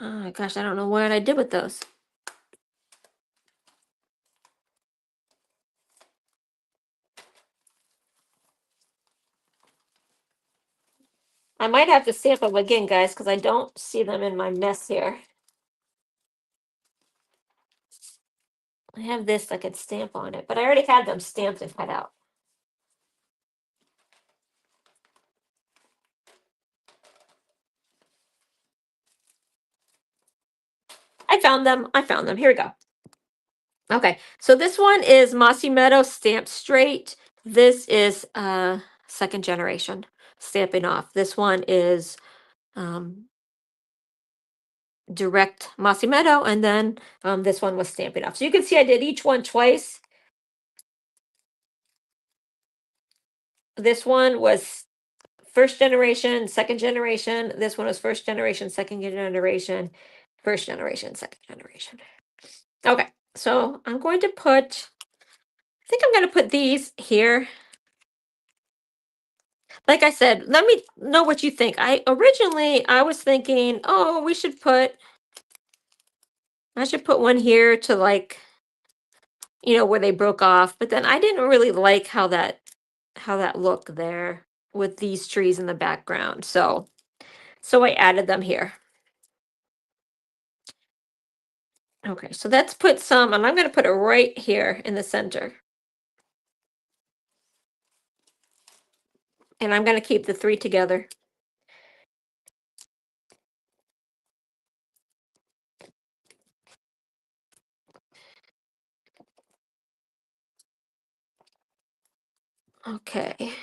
oh gosh, I don't know what I did with those. I might have to stamp them again, guys, because I don't see them in my mess here. I have this I could stamp on it, but I already had them stamped and cut out. I found them. Here we go. Okay, so this one is Mossy Meadow stamped straight. This is second generation stamping off. This one is direct Mossy Meadow, and then this one was stamping off. So you can see I did each one twice. This one was first generation, second generation. This one was first generation, second generation, first generation, second generation. Okay, so I'm going to put, I think I'm going to put these here. Like I said, let me know what you think. Originally I was thinking, oh, I should put one here to, like, where they broke off, but then I didn't really like how that looked there with these trees in the background. So I added them here. Okay, so let's put some, and I'm going to put it right here in the center. And I'm going to keep the three together. Okay.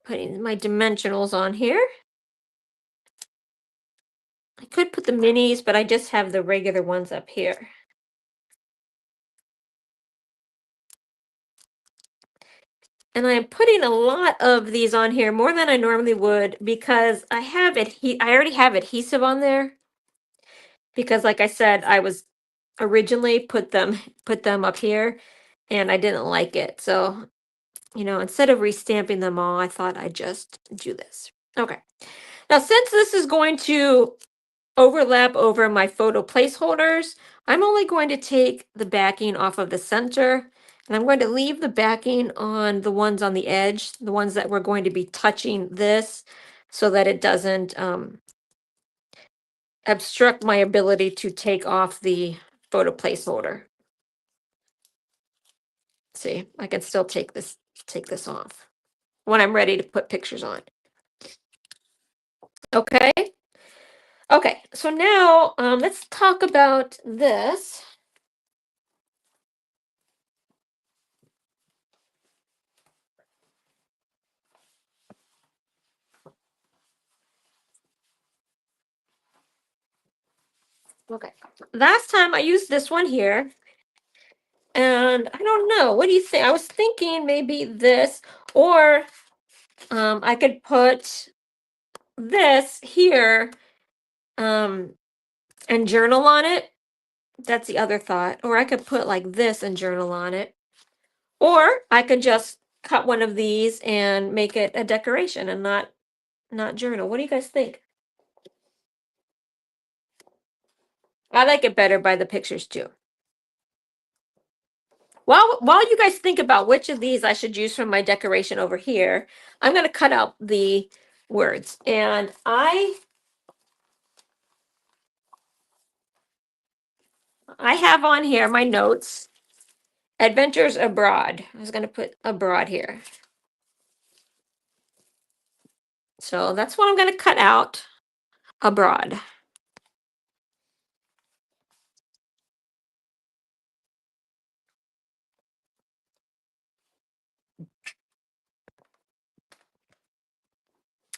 Putting my dimensionals on here. I could put the minis, but I just have the regular ones up here. And I'm putting a lot of these on here, more than I normally would, because I already have adhesive on there. Because like I said, I was originally put them up here, and I didn't like it. So, instead of restamping them all, I thought I'd just do this. Okay. Now, since this is going to overlap over my photo placeholders, I'm only going to take the backing off of the center, and I'm going to leave the backing on the ones on the edge, the ones that we're going to be touching this, so that it doesn't obstruct my ability to take off the photo placeholder. See, I can still take this off when I'm ready to put pictures on. Okay. Okay, so now let's talk about this. Okay, last time I used this one here, and I don't know, what do you think? I was thinking maybe this, or I could put this here and journal on it. That's the other thought. Or I could put like this and journal on it. Or I could just cut one of these and make it a decoration and not journal. What do you guys think? I like it better by the pictures too. While you guys think about which of these I should use from my decoration over here, I'm going to cut out the words. And I have on here my notes, Adventures Abroad. I was going to put abroad here. So that's what I'm going to cut out, abroad.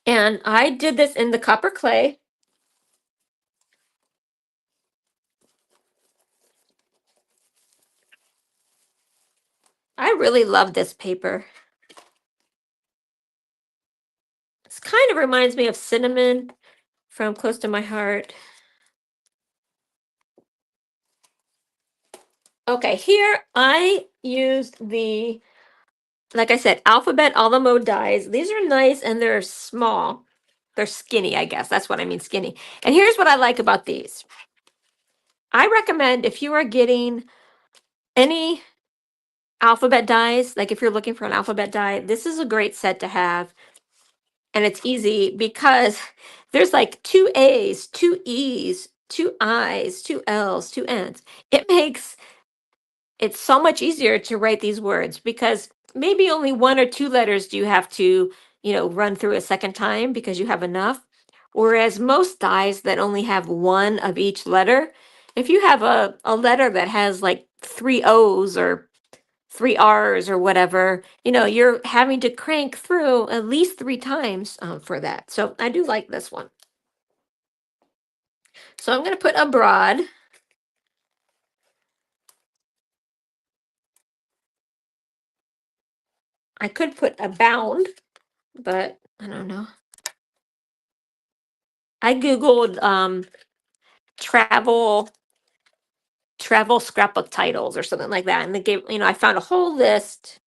And I did this in the copper clay. I really love this paper. This kind of reminds me of cinnamon from Close to My Heart. Okay, here I used the, like I said, alphabet a la mode dies. These are nice and they're small. They're skinny, I guess. That's what I mean, skinny. And here's what I like about these. I recommend if you are getting any alphabet dies, like if you're looking for an alphabet die, this is a great set to have. And it's easy because there's like 2 A's, 2 E's, 2 I's, 2 L's, 2 N's. It makes it's so much easier to write these words because maybe only 1 or 2 letters do you have to, run through a second time because you have enough. Whereas most dies that only have one of each letter, if you have a letter that has like 3 O's or 3 R's or whatever, you're having to crank through at least 3 times for that. So I do like this one. So I'm going to put abroad. I could put abound, but I don't know. I Googled travel scrapbook titles or something like that. And they gave, I found a whole list.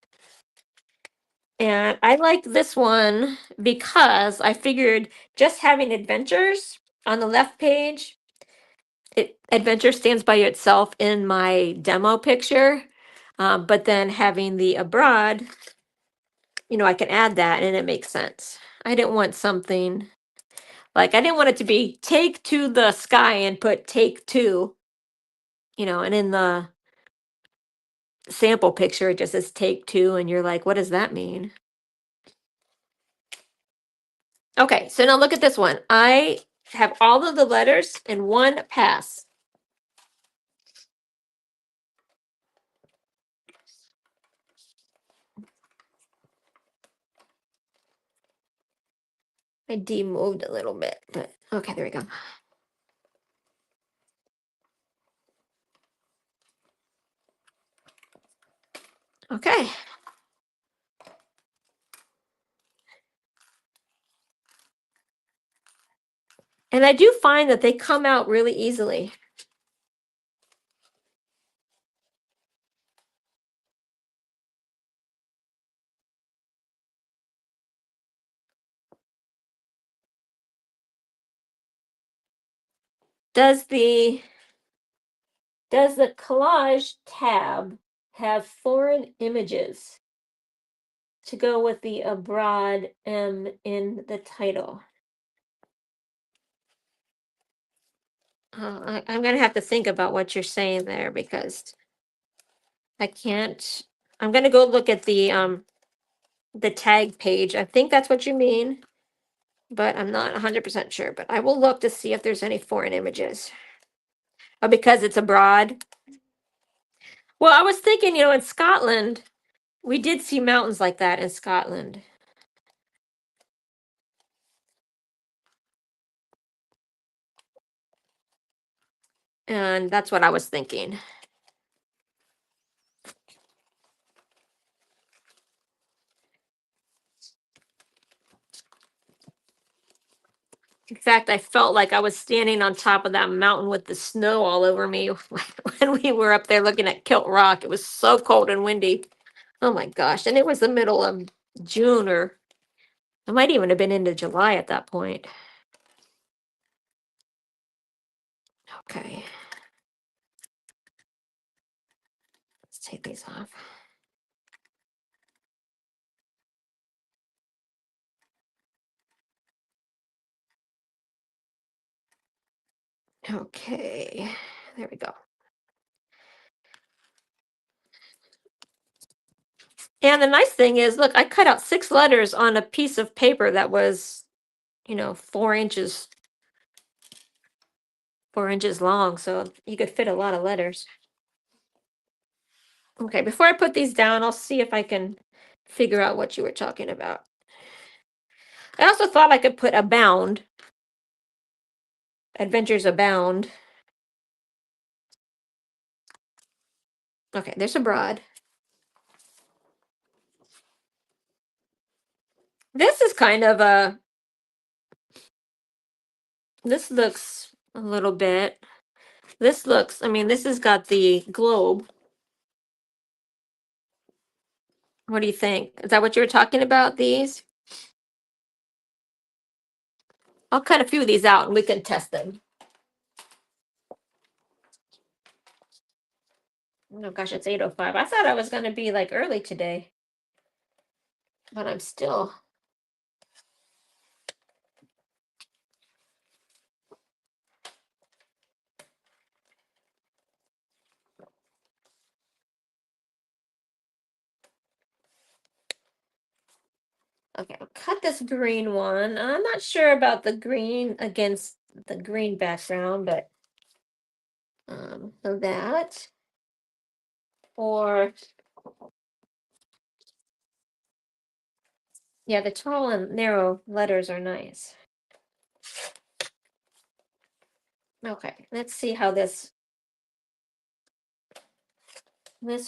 And I like this one because I figured just having adventures on the left page, adventure stands by itself in my demo picture. But then having the abroad, I can add that and it makes sense. I didn't want something like, I didn't want it to be take to the sky and put take to, and in the sample picture, it just says take two, and you're like, what does that mean? Okay, so now look at this one. I have all of the letters in one pass. I demoved a little bit, but okay, there we go. Okay. And I do find that they come out really easily. Does the collage tab have foreign images to go with the abroad M in the title? I'm gonna have to think about what you're saying there because I can't. I'm gonna go look at the tag page. I think that's what you mean, but I'm not 100% sure. But I will look to see if there's any foreign images. Oh, because it's abroad. Well, I was thinking, in Scotland, we did see mountains like that in Scotland. And that's what I was thinking. In fact, I felt like I was standing on top of that mountain with the snow all over me when we were up there looking at Kilt Rock. It was so cold and windy. Oh my gosh. And it was the middle of June, or it might even have been into July at that point. Okay. Let's take these off. Okay. There we go. And the nice thing is, look, I cut out 6 letters on a piece of paper that was, 4 inches long, so you could fit a lot of letters. Okay, before I put these down, I'll see if I can figure out what you were talking about. I also thought I could put abound, adventures abound. Okay, there's abroad. This is kind of this looks a little bit, I mean, this has got the globe. What do you think? Is that what you were talking about, these? I'll cut a few of these out and we can test them. Oh gosh, it's 8:05. I thought I was going to be like early today, but I'm still. Okay, I'll cut this green one. I'm not sure about the green against the green background, but so that, or yeah, the tall and narrow letters are nice. Okay, let's see how this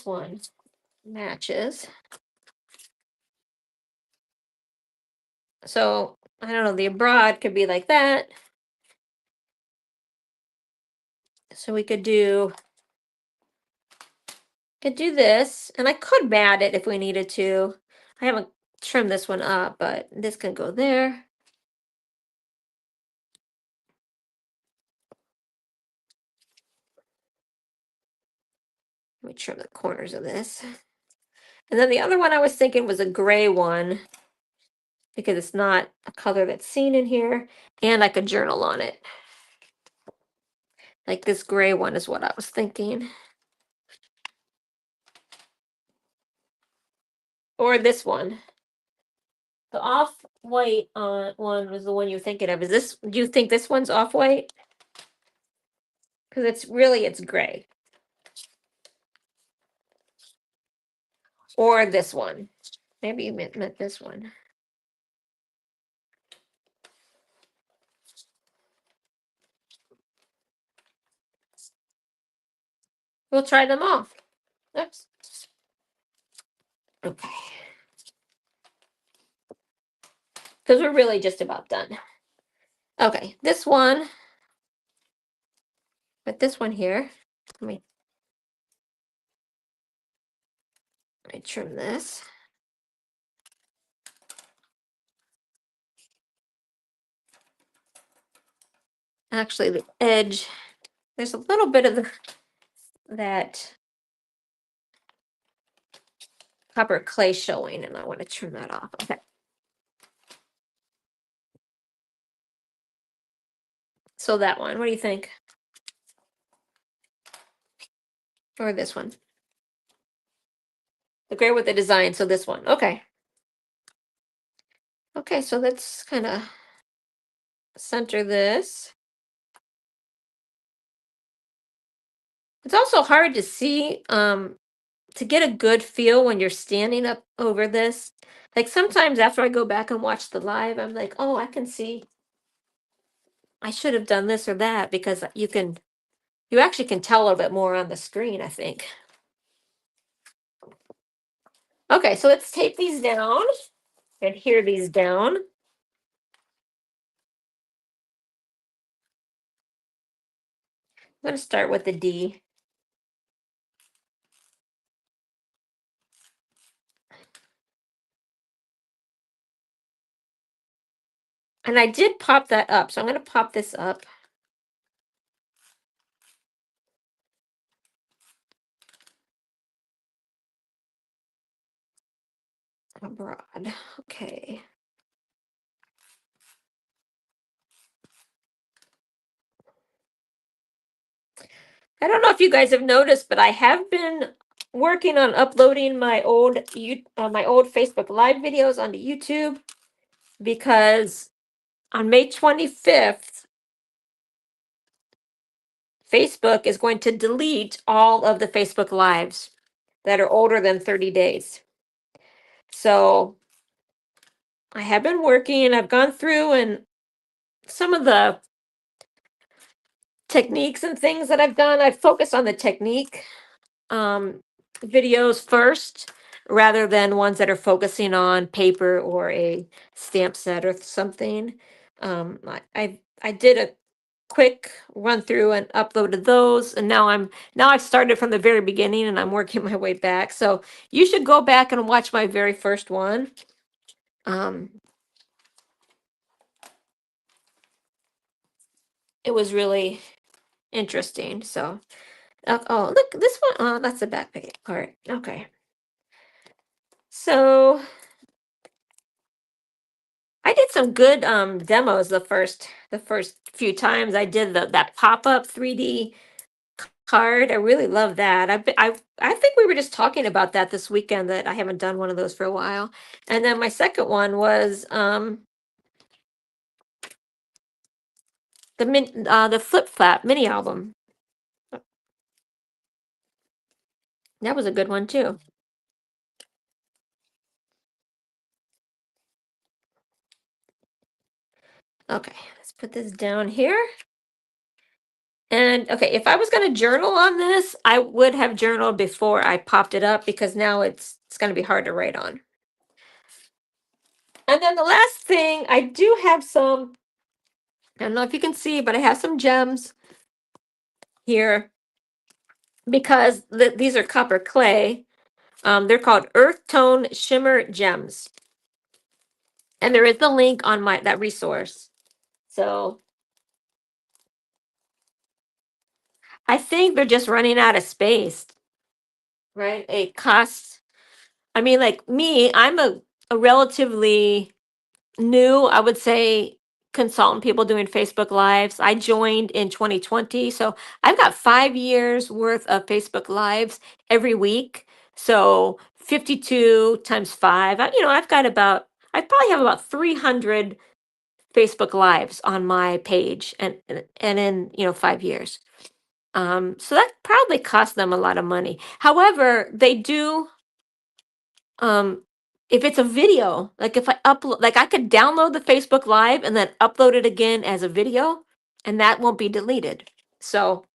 one matches. So I don't know, the abroad could be like that. So we could do this, and I could mat it if we needed to. I haven't trimmed this one up, but this can go there. Let me trim the corners of this. And then the other one I was thinking was a gray one, because it's not a color that's seen in here, and I could journal on it. Like this gray one is what I was thinking. Or this one. The off-white one was the one you're thinking of. Do you think this one's off-white? Because it's gray. Or this one. Maybe you meant this one. We'll try them off. Oops. Okay. Because we're really just about done. Okay, this one. But this one here. Let me trim this. Actually, the edge, there's a little bit of that copper clay showing, and I want to trim that off. Okay. So that one, what do you think? Or this one? The gray with the design, so this one. Okay. Okay, so let's kind of center this. It's also hard to see, to get a good feel when you're standing up over this. Like sometimes after I go back and watch the live, I'm like, oh, I can see I should have done this or that, because you actually can tell a little bit more on the screen, I think. Okay, so let's tape these down, adhere these down. I'm going to start with the D. And I did pop that up, so I'm going to pop this up. Abroad. Okay. I don't know if you guys have noticed, but I have been working on uploading my old Facebook Live videos onto YouTube because on May 25th, Facebook is going to delete all of the Facebook Lives that are older than 30 days. So I have been working, I've gone through and some of the techniques and things that I've done, I've focused on the technique um, videos first rather than ones that are focusing on paper or a stamp set or something. I did a quick run through and uploaded those, and now I've started from the very beginning and I'm working my way back. So you should go back and watch my very first one. Um, it was really interesting. So oh, look, this one, oh, that's the back page part. Okay. So I did some good demos the first few times I did that pop-up 3D card. I really love that. I think we were just talking about that this weekend that I haven't done one of those for a while. And then my second one was the Flip Flap mini album. That was a good one too. Okay, let's put this down here. And okay, if I was going to journal on this, I would have journaled before I popped it up because now it's going to be hard to write on. And then the last thing, I do have some, I don't know if you can see, but I have some gems here because these are copper clay. They're called Earth Tone Shimmer Gems. And there is the link on that resource. So I think they're just running out of space, right? It costs, I mean, like me, I'm a relatively new, I would say, consultant people doing Facebook Lives. I joined in 2020. So I've got 5 years worth of Facebook Lives every week. So 52 times five, I probably have about 300 Facebook Lives on my page and in, 5 years. So that probably cost them a lot of money. However, they do um if it's a video, like if I upload, like I could download the Facebook Live and then upload it again as a video, and that won't be deleted. So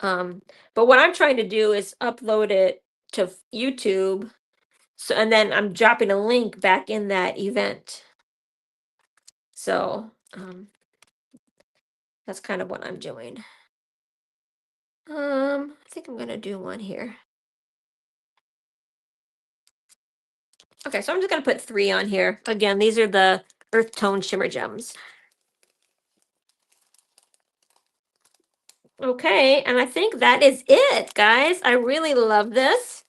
but what I'm trying to do is upload it to YouTube, so and then I'm dropping a link back in that event. So that's kind of what I'm doing. I think I'm gonna do one here. Okay, so I'm just gonna put 3 on here. Again, these are the Earth Tone Shimmer Gems. Okay, and I think that is it, guys. I really love this.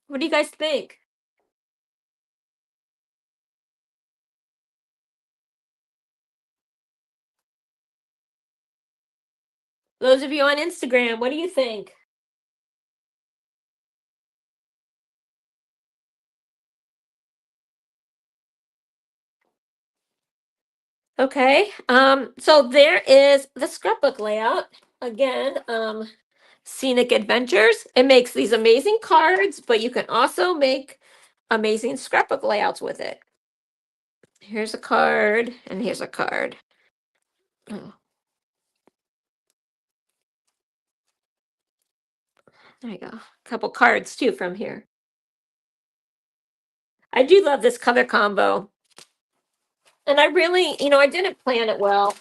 What do you guys think? Those of you on Instagram, what do you think? Okay, so there is the scrapbook layout. Again, Scenic Adventures. It makes these amazing cards, but you can also make amazing scrapbook layouts with it. Here's a card, and here's a card. Oh, there you go. A couple cards too from here. I do love this color combo. And I really, I didn't plan it well.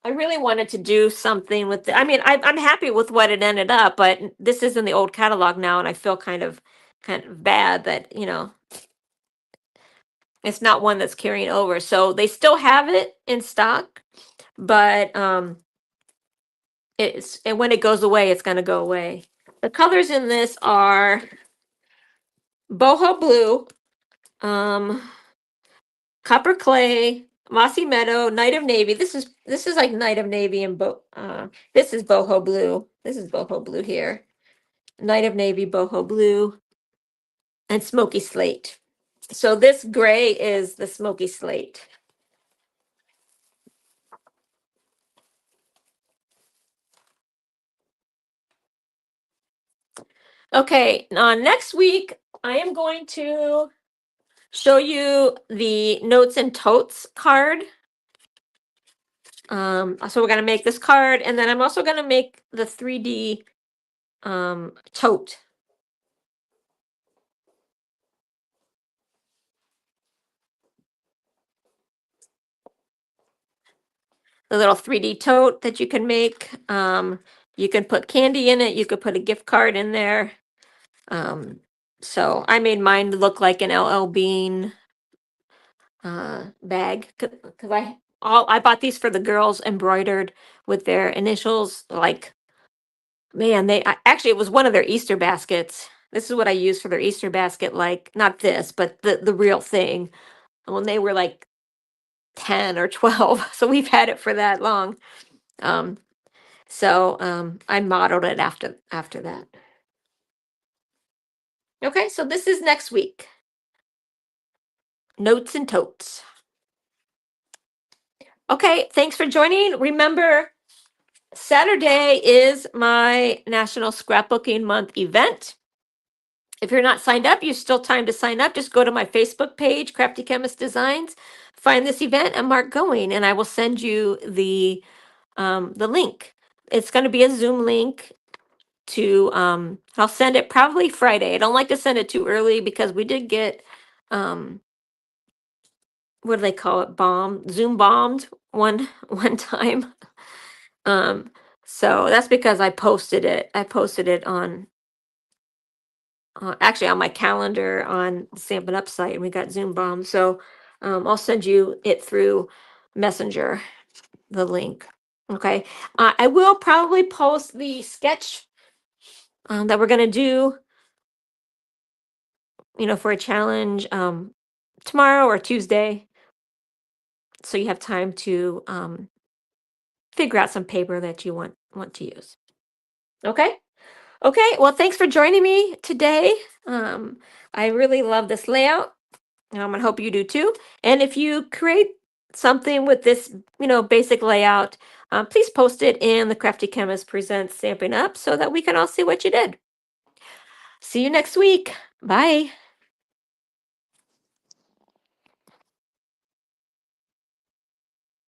I really wanted to do something with it. I mean, I'm happy with what it ended up, but this is in the old catalog now, and I feel kind of bad that It's not one that's carrying over. So they still have it in stock, but and when it goes away, it's going to go away. The colors in this are boho blue, um, copper clay, mossy meadow, night of navy. This is like night of navy and this is boho blue. This is boho blue here. Night of navy, boho blue, and smoky slate. So this gray is the smoky slate. Okay, next week I am going to show you the notes and totes card. So we're gonna make this card, and then I'm also gonna make the 3D tote. The little 3D tote that you can make. You can put candy in it. You could put a gift card in there. So I made mine look like an LL Bean bag because I bought these for the girls embroidered with their initials. Like, man, actually it was one of their Easter baskets. This is what I used for their Easter basket. Like, not this, but the real thing when they were like 10 or 12. So we've had it for that long. Um, so I modeled it after that. Okay, so this is next week. Notes and totes. Okay, thanks for joining. Remember, Saturday is my National Scrapbooking Month event. If you're not signed up, you still time to sign up. Just go to my Facebook page, Crafty Chemist Designs, find this event and mark going, and I will send you the link. It's going to be a Zoom link to I'll send it probably Friday. I don't like to send it too early because we did get um what do they call it? Zoom bombed one time. Um so that's because I posted it. I posted it on actually on my calendar on the Stampin' Up site, and we got Zoom bombed. So I'll send you it through Messenger, the link. Okay. I will probably post the sketch that we're gonna do, for a challenge tomorrow or Tuesday, so you have time to figure out some paper that you want to use. Okay. Okay. Well, thanks for joining me today. Um, I really love this layout. I hope you do too. And if you create something with this, basic layout, please post it in the Crafty Chemist Presents Stamping Up so that we can all see what you did. See you next week. Bye.